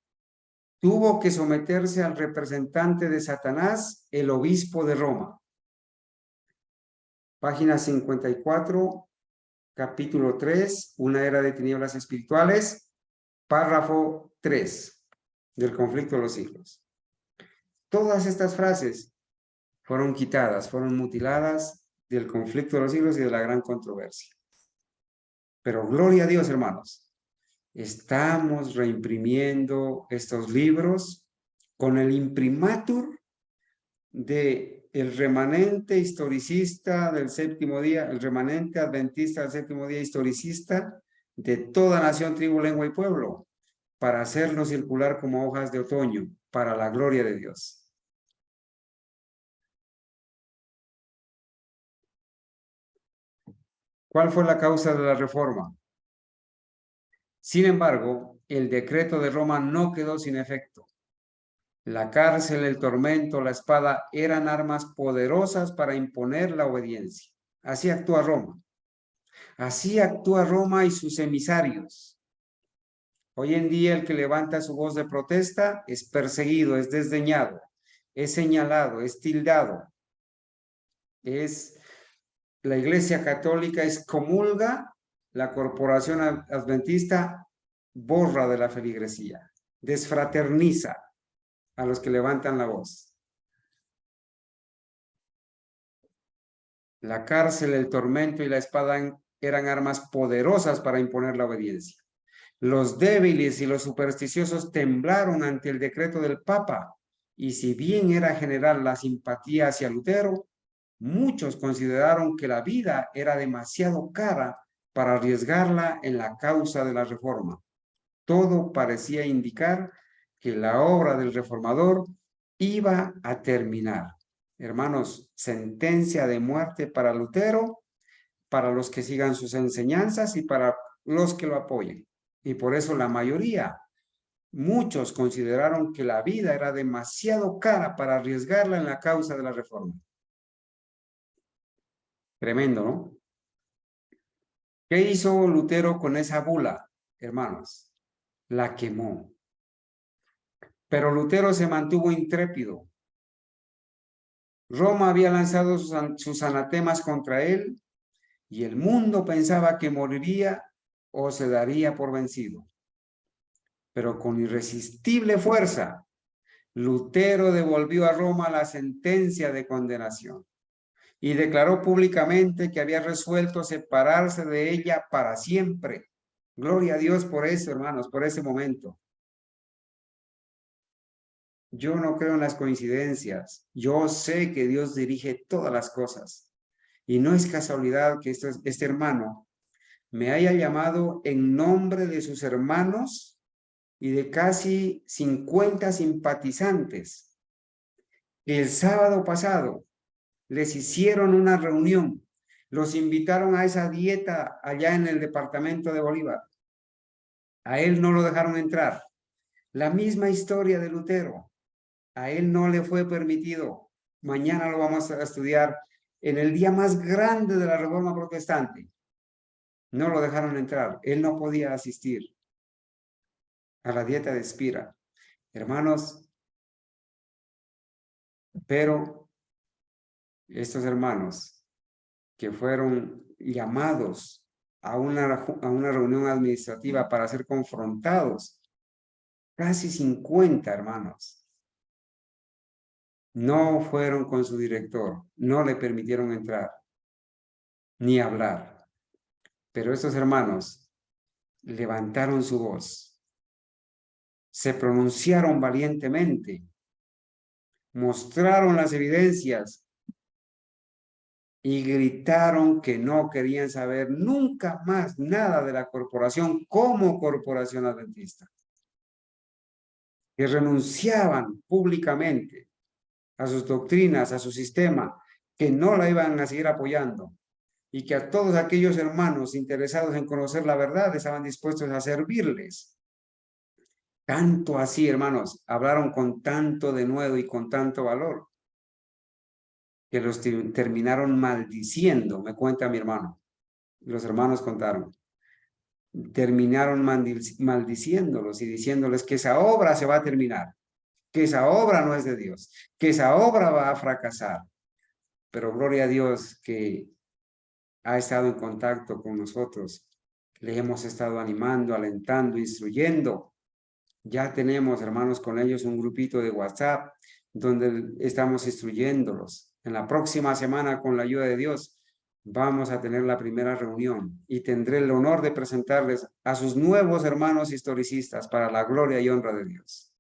tuvo que someterse al representante de Satanás, el obispo de Roma. Página 54, capítulo 3, una era de tinieblas espirituales, párrafo 3 del conflicto de los siglos. Todas estas frases fueron quitadas, fueron mutiladas del conflicto de los siglos y de la gran controversia. Pero gloria a Dios, hermanos, estamos reimprimiendo estos libros con el imprimatur de el remanente historicista del séptimo día, el remanente adventista del séptimo día historicista de toda nación, tribu, lengua y pueblo, para hacerlo circular como hojas de otoño, para la gloria de Dios. ¿Cuál fue la causa de la reforma? Sin embargo, el decreto de Roma no quedó sin efecto. La cárcel, el tormento, la espada eran armas poderosas para imponer la obediencia. Así actúa Roma. Así actúa Roma y sus emisarios. Hoy en día el que levanta su voz de protesta es perseguido, es desdeñado, es señalado, es tildado. La Iglesia Católica excomulga, la Corporación Adventista borra de la feligresía, desfraterniza a los que levantan la voz. La cárcel, el tormento y la espada eran armas poderosas para imponer la obediencia. Los débiles y los supersticiosos temblaron ante el decreto del Papa, y si bien era general la simpatía hacia Lutero, muchos consideraron que la vida era demasiado cara para arriesgarla en la causa de la reforma. Todo parecía indicar que la obra del reformador iba a terminar. Hermanos, sentencia de muerte para Lutero, para los que sigan sus enseñanzas y para los que lo apoyen. Y por eso la mayoría, muchos consideraron que la vida era demasiado cara para arriesgarla en la causa de la reforma. Tremendo, ¿no? ¿Qué hizo Lutero con esa bula, hermanos? La quemó. Pero Lutero se mantuvo intrépido. Roma había lanzado sus anatemas contra él y el mundo pensaba que moriría o se daría por vencido. Pero con irresistible fuerza, Lutero devolvió a Roma la sentencia de condenación y declaró públicamente que había resuelto separarse de ella para siempre. Gloria a Dios por eso, hermanos, por ese momento. Yo no creo en las coincidencias. Yo sé que Dios dirige todas las cosas. Y no es casualidad que este hermano me haya llamado en nombre de sus hermanos y de casi 50 simpatizantes. El sábado pasado les hicieron una reunión, los invitaron a esa dieta allá en el departamento de Bolívar. A él no lo dejaron entrar. La misma historia de Lutero. A él no le fue permitido. Mañana lo vamos a estudiar en el día más grande de la Reforma Protestante. No lo dejaron entrar. Él no podía asistir a la dieta de Spira. Hermanos, pero estos hermanos que fueron llamados a una reunión administrativa para ser confrontados, casi 50 hermanos, no fueron con su director, no le permitieron entrar ni hablar. Pero estos hermanos levantaron su voz, se pronunciaron valientemente, mostraron las evidencias y gritaron que no querían saber nunca más nada de la corporación como corporación adventista, que renunciaban públicamente a sus doctrinas, a su sistema, que no la iban a seguir apoyando y que a todos aquellos hermanos interesados en conocer la verdad estaban dispuestos a servirles. Tanto así, hermanos, hablaron con tanto denuedo y con tanto valor, que los terminaron maldiciendo, me cuenta mi hermano. Los hermanos contaron. Terminaron maldiciéndolos y diciéndoles que esa obra se va a terminar, que esa obra no es de Dios, que esa obra va a fracasar. Pero gloria a Dios que ha estado en contacto con nosotros. Le hemos estado animando, alentando, instruyendo. Ya tenemos, hermanos, con ellos un grupito de WhatsApp donde estamos instruyéndolos. En la próxima semana, con la ayuda de Dios, vamos a tener la primera reunión y tendré el honor de presentarles a sus nuevos hermanos historicistas para la gloria y honra de Dios.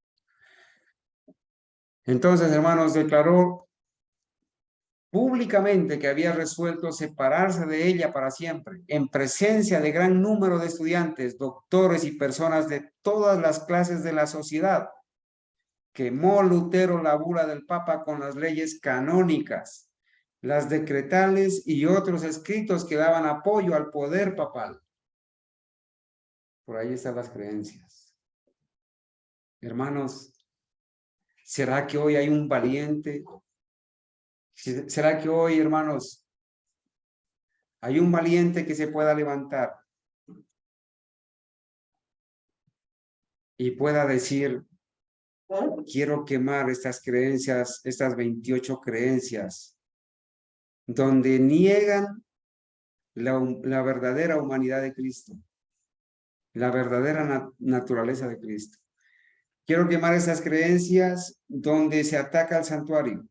Entonces, hermanos, declaró públicamente que había resuelto separarse de ella para siempre, en presencia de gran número de estudiantes, doctores y personas de todas las clases de la sociedad. Quemó Lutero la bula del Papa con las leyes canónicas, las decretales y otros escritos que daban apoyo al poder papal. Por ahí están las creencias. Hermanos, ¿será que hoy hay un valiente? ¿Será que hoy, hermanos, hay un valiente que se pueda levantar y pueda decir, quiero quemar estas creencias, estas 28 creencias, donde niegan la verdadera humanidad de Cristo, la verdadera naturaleza de Cristo? Quiero quemar esas creencias donde se ataca al santuario.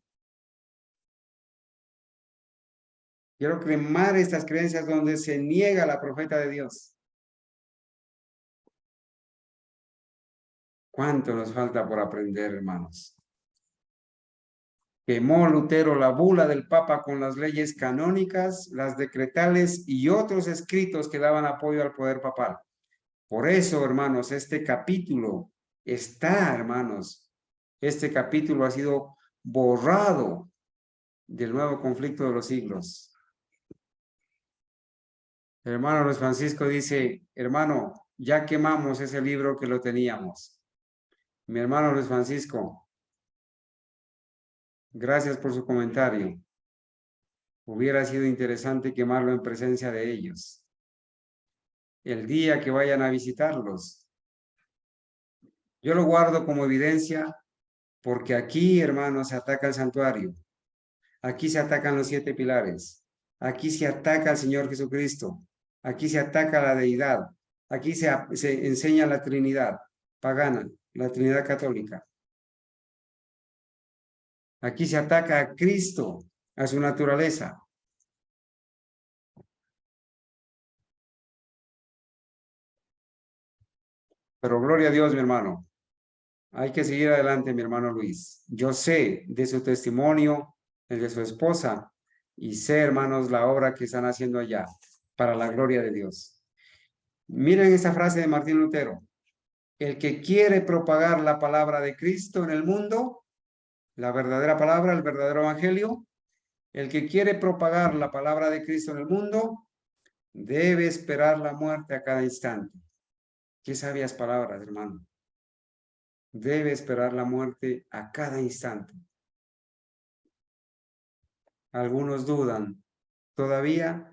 Quiero quemar estas creencias donde se niega a la profeta de Dios. ¿Cuánto nos falta por aprender, hermanos? Quemó Lutero la bula del Papa con las leyes canónicas, las decretales y otros escritos que daban apoyo al poder papal. Por eso, hermanos, este capítulo está, hermanos, este capítulo ha sido borrado del nuevo conflicto de los siglos. El hermano Luis Francisco dice, hermano, ya quemamos ese libro que lo teníamos. Mi hermano Luis Francisco, gracias por su comentario. Hubiera sido interesante quemarlo en presencia de ellos. El día que vayan a visitarlos. Yo lo guardo como evidencia porque aquí, hermanos, se ataca el santuario. Aquí se atacan los 7 pilares. Aquí se ataca al Señor Jesucristo. Aquí se ataca la deidad. Aquí se enseña la Trinidad pagana, la Trinidad católica. Aquí se ataca a Cristo, a su naturaleza. Pero gloria a Dios, mi hermano. Hay que seguir adelante, mi hermano Luis. Yo sé de su testimonio, el de su esposa, y sé, hermanos, la obra que están haciendo allá, para la gloria de Dios. Miren esta frase de Martín Lutero. El que quiere propagar la palabra de Cristo en el mundo, la verdadera palabra, el verdadero evangelio, el que quiere propagar la palabra de Cristo en el mundo, debe esperar la muerte a cada instante. Qué sabias palabras, hermano. Debe esperar la muerte a cada instante. Algunos dudan todavía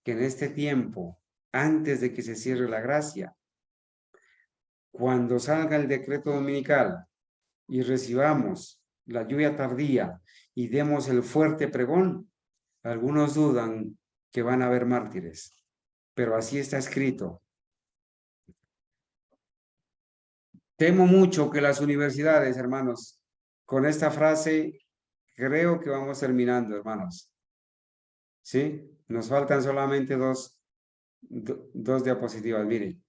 que en este tiempo, antes de que se cierre la gracia, cuando salga el decreto dominical y recibamos la lluvia tardía y demos el fuerte pregón, algunos dudan que van a haber mártires, pero así está escrito. Temo mucho que las universidades, hermanos, con esta frase creo que vamos terminando, hermanos. ¿Sí? Nos faltan solamente dos diapositivas, miren.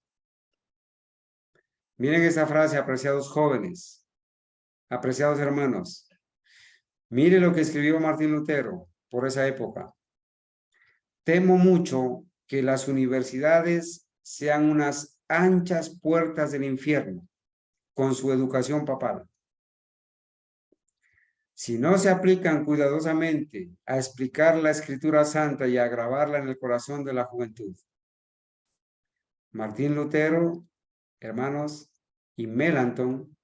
Miren esta frase, apreciados jóvenes, apreciados hermanos. Miren lo que escribió Martín Lutero por esa época. Temo mucho que las universidades sean unas anchas puertas del infierno con su educación papal. Si no se aplican cuidadosamente a explicar la Escritura Santa y a grabarla en el corazón de la juventud. Martín Lutero, hermanos, y Melanchthon,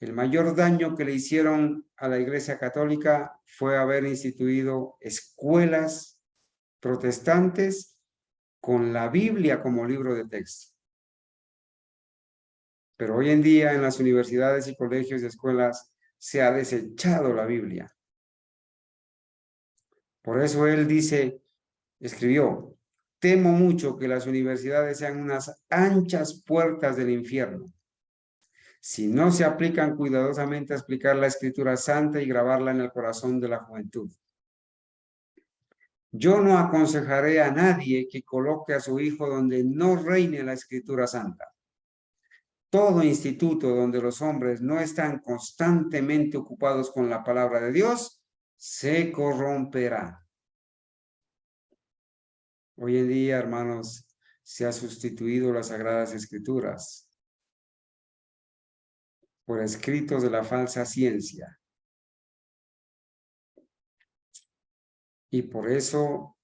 el mayor daño que le hicieron a la Iglesia Católica fue haber instituido escuelas protestantes con la Biblia como libro de texto. Pero hoy en día en las universidades y colegios y escuelas se ha desechado la Biblia. Por eso él escribió, temo mucho que las universidades sean unas anchas puertas del infierno. Si no se aplican cuidadosamente a explicar la Escritura Santa y grabarla en el corazón de la juventud. Yo no aconsejaré a nadie que coloque a su hijo donde no reine la Escritura Santa. Todo instituto donde los hombres no están constantemente ocupados con la palabra de Dios, se corromperá. Hoy en día, hermanos, se ha sustituido las Sagradas Escrituras por escritos de la falsa ciencia. Y por eso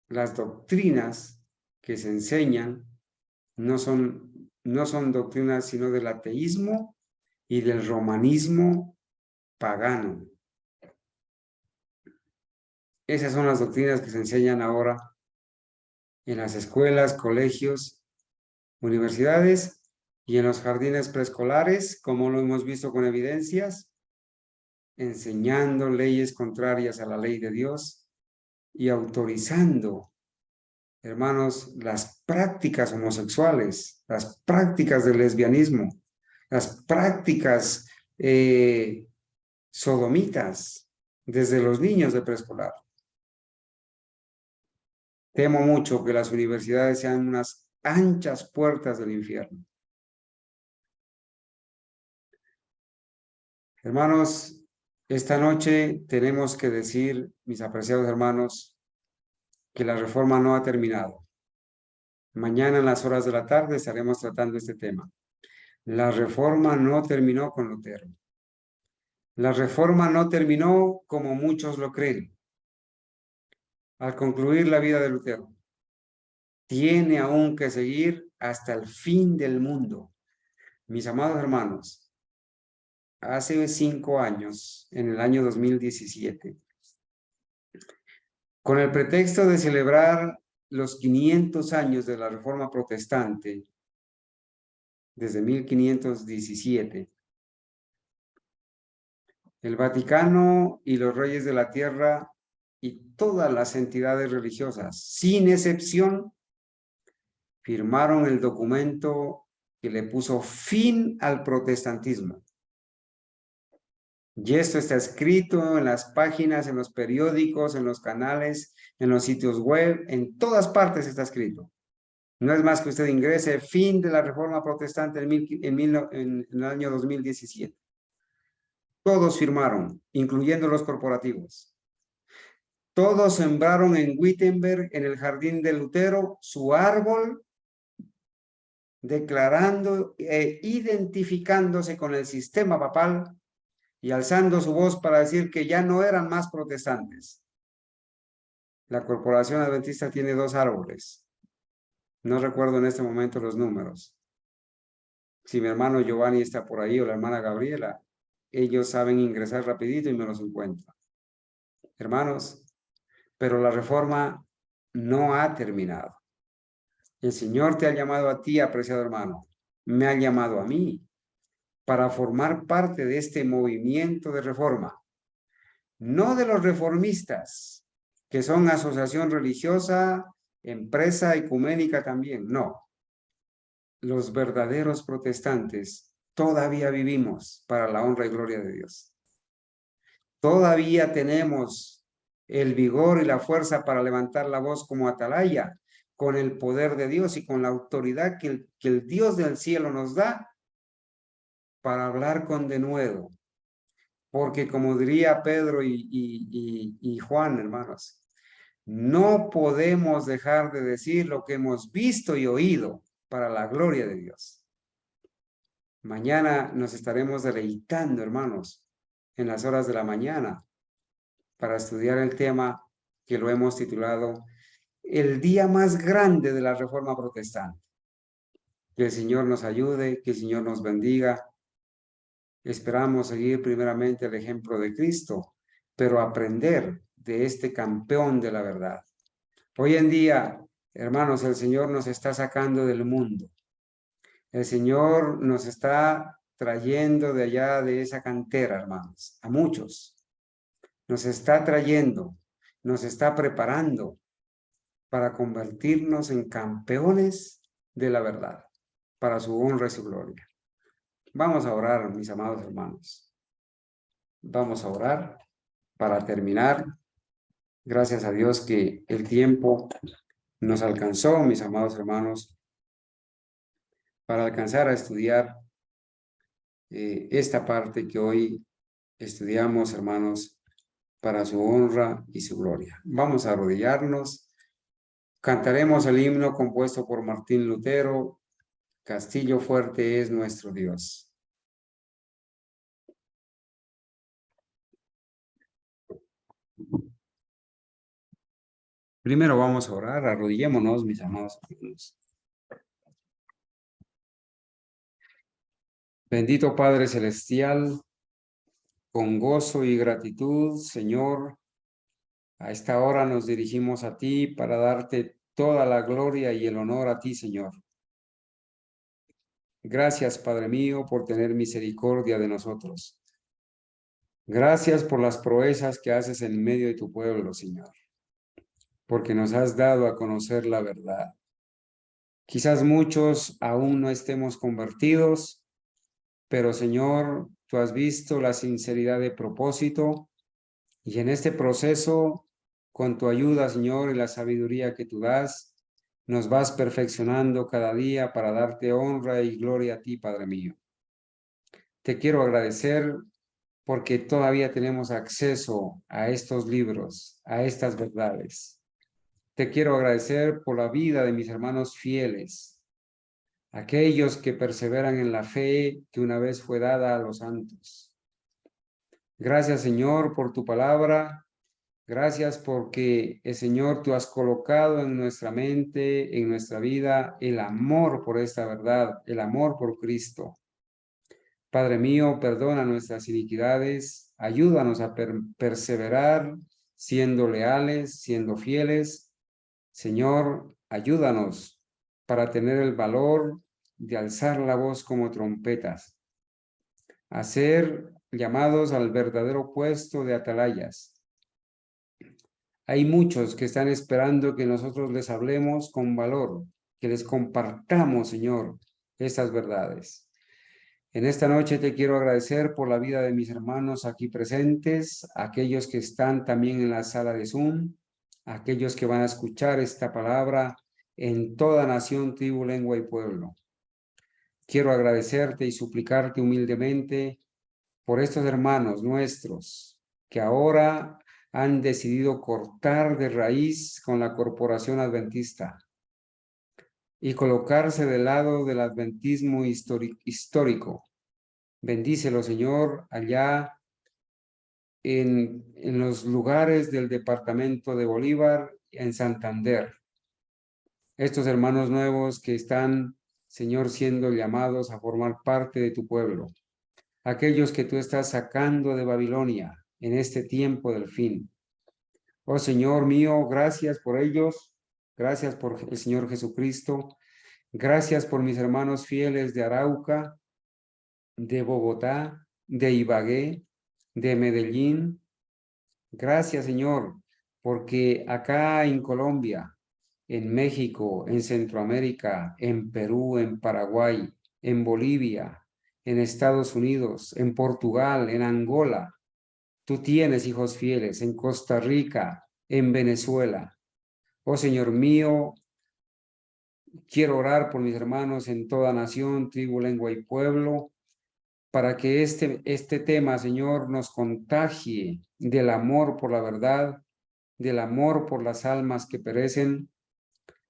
las doctrinas que se enseñan no son doctrinas sino del ateísmo y del romanismo pagano. Esas son las doctrinas que se enseñan ahora en las escuelas, colegios, universidades y en los jardines preescolares, como lo hemos visto con evidencias, enseñando leyes contrarias a la ley de Dios y autorizando, hermanos, las prácticas homosexuales, las prácticas del lesbianismo, las prácticas sodomitas desde los niños de preescolar. Temo mucho que las universidades sean unas anchas puertas del infierno. Hermanos, esta noche tenemos que decir, mis apreciados hermanos, que la reforma no ha terminado. Mañana en las horas de la tarde estaremos tratando este tema. La reforma no terminó con Lutero. La reforma no terminó como muchos lo creen. Al concluir la vida de Lutero, tiene aún que seguir hasta el fin del mundo. Mis amados hermanos, hace 5 años, en el año 2017, con el pretexto de celebrar los 500 años de la Reforma Protestante, desde 1517, el Vaticano y los reyes de la tierra y todas las entidades religiosas, sin excepción, firmaron el documento que le puso fin al protestantismo. Y esto está escrito en las páginas, en los periódicos, en los canales, en los sitios web, en todas partes está escrito. No es más que usted ingrese fin de la Reforma Protestante en el año 2017. Todos firmaron, incluyendo los corporativos. Todos sembraron en Wittenberg, en el jardín de Lutero, su árbol, declarando e identificándose con el sistema papal y alzando su voz para decir que ya no eran más protestantes. La Corporación Adventista tiene 2 árboles. No recuerdo en este momento los números. Si mi hermano Giovanni está por ahí o la hermana Gabriela, ellos saben ingresar rapidito y me los encuentran. Hermanos, pero la reforma no ha terminado. El Señor te ha llamado a ti, apreciado hermano. Me ha llamado a mí para formar parte de este movimiento de reforma. No de los reformistas, que son asociación religiosa, empresa ecuménica también. No. Los verdaderos protestantes todavía vivimos para la honra y gloria de Dios. Todavía tenemos el vigor y la fuerza para levantar la voz como atalaya, con el poder de Dios y con la autoridad que el Dios del cielo nos da para hablar con denuedo. Porque como diría Pedro y Juan, hermanos, no podemos dejar de decir lo que hemos visto y oído para la gloria de Dios. Mañana nos estaremos deleitando, hermanos, en las horas de la mañana para estudiar el tema que lo hemos titulado El día más grande de la Reforma Protestante. Que el Señor nos ayude, que el Señor nos bendiga. Esperamos seguir primeramente el ejemplo de Cristo, pero aprender de este campeón de la verdad. Hoy en día, hermanos, el Señor nos está sacando del mundo. El Señor nos está trayendo de allá, de esa cantera, hermanos, a muchos. Nos está trayendo, nos está preparando para convertirnos en campeones de la verdad, para su honra y su gloria. Vamos a orar, mis amados hermanos. Vamos a orar para terminar. Gracias a Dios que el tiempo nos alcanzó, mis amados hermanos, para alcanzar a estudiar esta parte que hoy estudiamos, hermanos, para su honra y su gloria. Vamos a arrodillarnos. Cantaremos el himno compuesto por Martín Lutero. Castillo fuerte es nuestro Dios. Primero vamos a orar, arrodillémonos, mis amados hermanos. Bendito Padre Celestial, con gozo y gratitud, Señor, a esta hora nos dirigimos a ti para darte toda la gloria y el honor a ti, Señor. Gracias, Padre mío, por tener misericordia de nosotros. Gracias por las proezas que haces en medio de tu pueblo, Señor, porque nos has dado a conocer la verdad. Quizás muchos aún no estemos convertidos, pero Señor, tú has visto la sinceridad de propósito y en este proceso, con tu ayuda, Señor, y la sabiduría que tú das, nos vas perfeccionando cada día para darte honra y gloria a ti, Padre mío. Te quiero agradecer porque todavía tenemos acceso a estos libros, a estas verdades. Te quiero agradecer por la vida de mis hermanos fieles, aquellos que perseveran en la fe que una vez fue dada a los santos. Gracias, Señor, por tu palabra. Gracias porque, Señor, tú has colocado en nuestra mente, en nuestra vida, el amor por esta verdad, el amor por Cristo. Padre mío, perdona nuestras iniquidades, ayúdanos a perseverar siendo leales, siendo fieles. Señor, ayúdanos para tener el valor de alzar la voz como trompetas, a ser llamados al verdadero puesto de atalayas. Hay muchos que están esperando que nosotros les hablemos con valor, que les compartamos, Señor, estas verdades. En esta noche te quiero agradecer por la vida de mis hermanos aquí presentes, aquellos que están también en la sala de Zoom, aquellos que van a escuchar esta palabra en toda nación, tribu, lengua y pueblo. Quiero agradecerte y suplicarte humildemente por estos hermanos nuestros que ahora han decidido cortar de raíz con la corporación adventista y colocarse del lado del adventismo histórico. Bendícelo, Señor, allá en los lugares del departamento de Bolívar, en Santander. Estos hermanos nuevos que están, Señor, siendo llamados a formar parte de tu pueblo. Aquellos que tú estás sacando de Babilonia en este tiempo del fin. Oh Señor mío, gracias por ellos. Gracias por el Señor Jesucristo. Gracias por mis hermanos fieles de Arauca, de Bogotá, de Ibagué, de Medellín. Gracias, Señor, porque acá en Colombia, en México, en Centroamérica, en Perú, en Paraguay, en Bolivia, en Estados Unidos, en Portugal, en Angola, tú tienes hijos fieles, en Costa Rica, en Venezuela. Oh Señor mío, quiero orar por mis hermanos en toda nación, tribu, lengua y pueblo, para que este tema, Señor, nos contagie del amor por la verdad, del amor por las almas que perecen,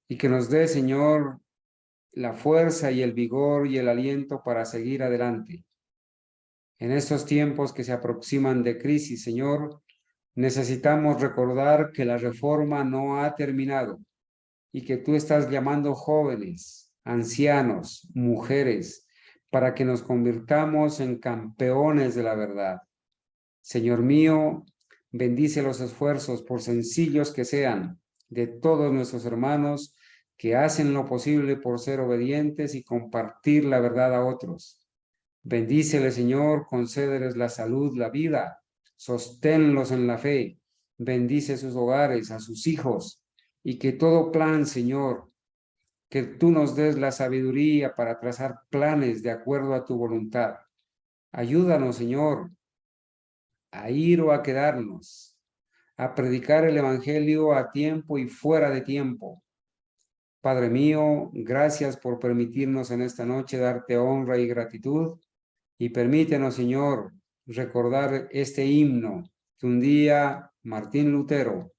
y que nos dé, Señor, la fuerza y el vigor y el aliento para seguir adelante. En estos tiempos que se aproximan de crisis, Señor, necesitamos recordar que la reforma no ha terminado y que tú estás llamando jóvenes, ancianos, mujeres, para que nos convirtamos en campeones de la verdad. Señor mío, bendice los esfuerzos, por sencillos que sean, de todos nuestros hermanos que hacen lo posible por ser obedientes y compartir la verdad a otros. Bendícele, Señor, concédeles la salud, la vida, sosténlos en la fe, bendice sus hogares, a sus hijos, y que todo plan, Señor, que tú nos des la sabiduría para trazar planes de acuerdo a tu voluntad. Ayúdanos, Señor, a ir o a quedarnos, a predicar el Evangelio a tiempo y fuera de tiempo. Padre mío, gracias por permitirnos en esta noche darte honra y gratitud. Y permítenos, Señor, recordar este himno que un día Martín Lutero,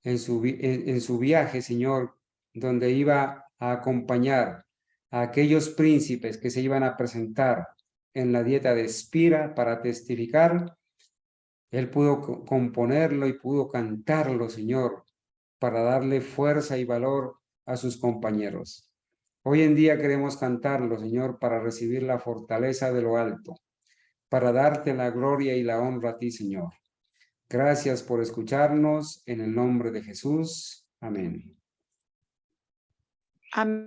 en su viaje, Señor, donde iba a acompañar a aquellos príncipes que se iban a presentar en la dieta de Espira para testificar, él pudo componerlo y pudo cantarlo, Señor, para darle fuerza y valor a sus compañeros. Hoy en día queremos cantarlo, Señor, para recibir la fortaleza de lo alto, para darte la gloria y la honra a ti, Señor. Gracias por escucharnos. En el nombre de Jesús. Amén. Amén.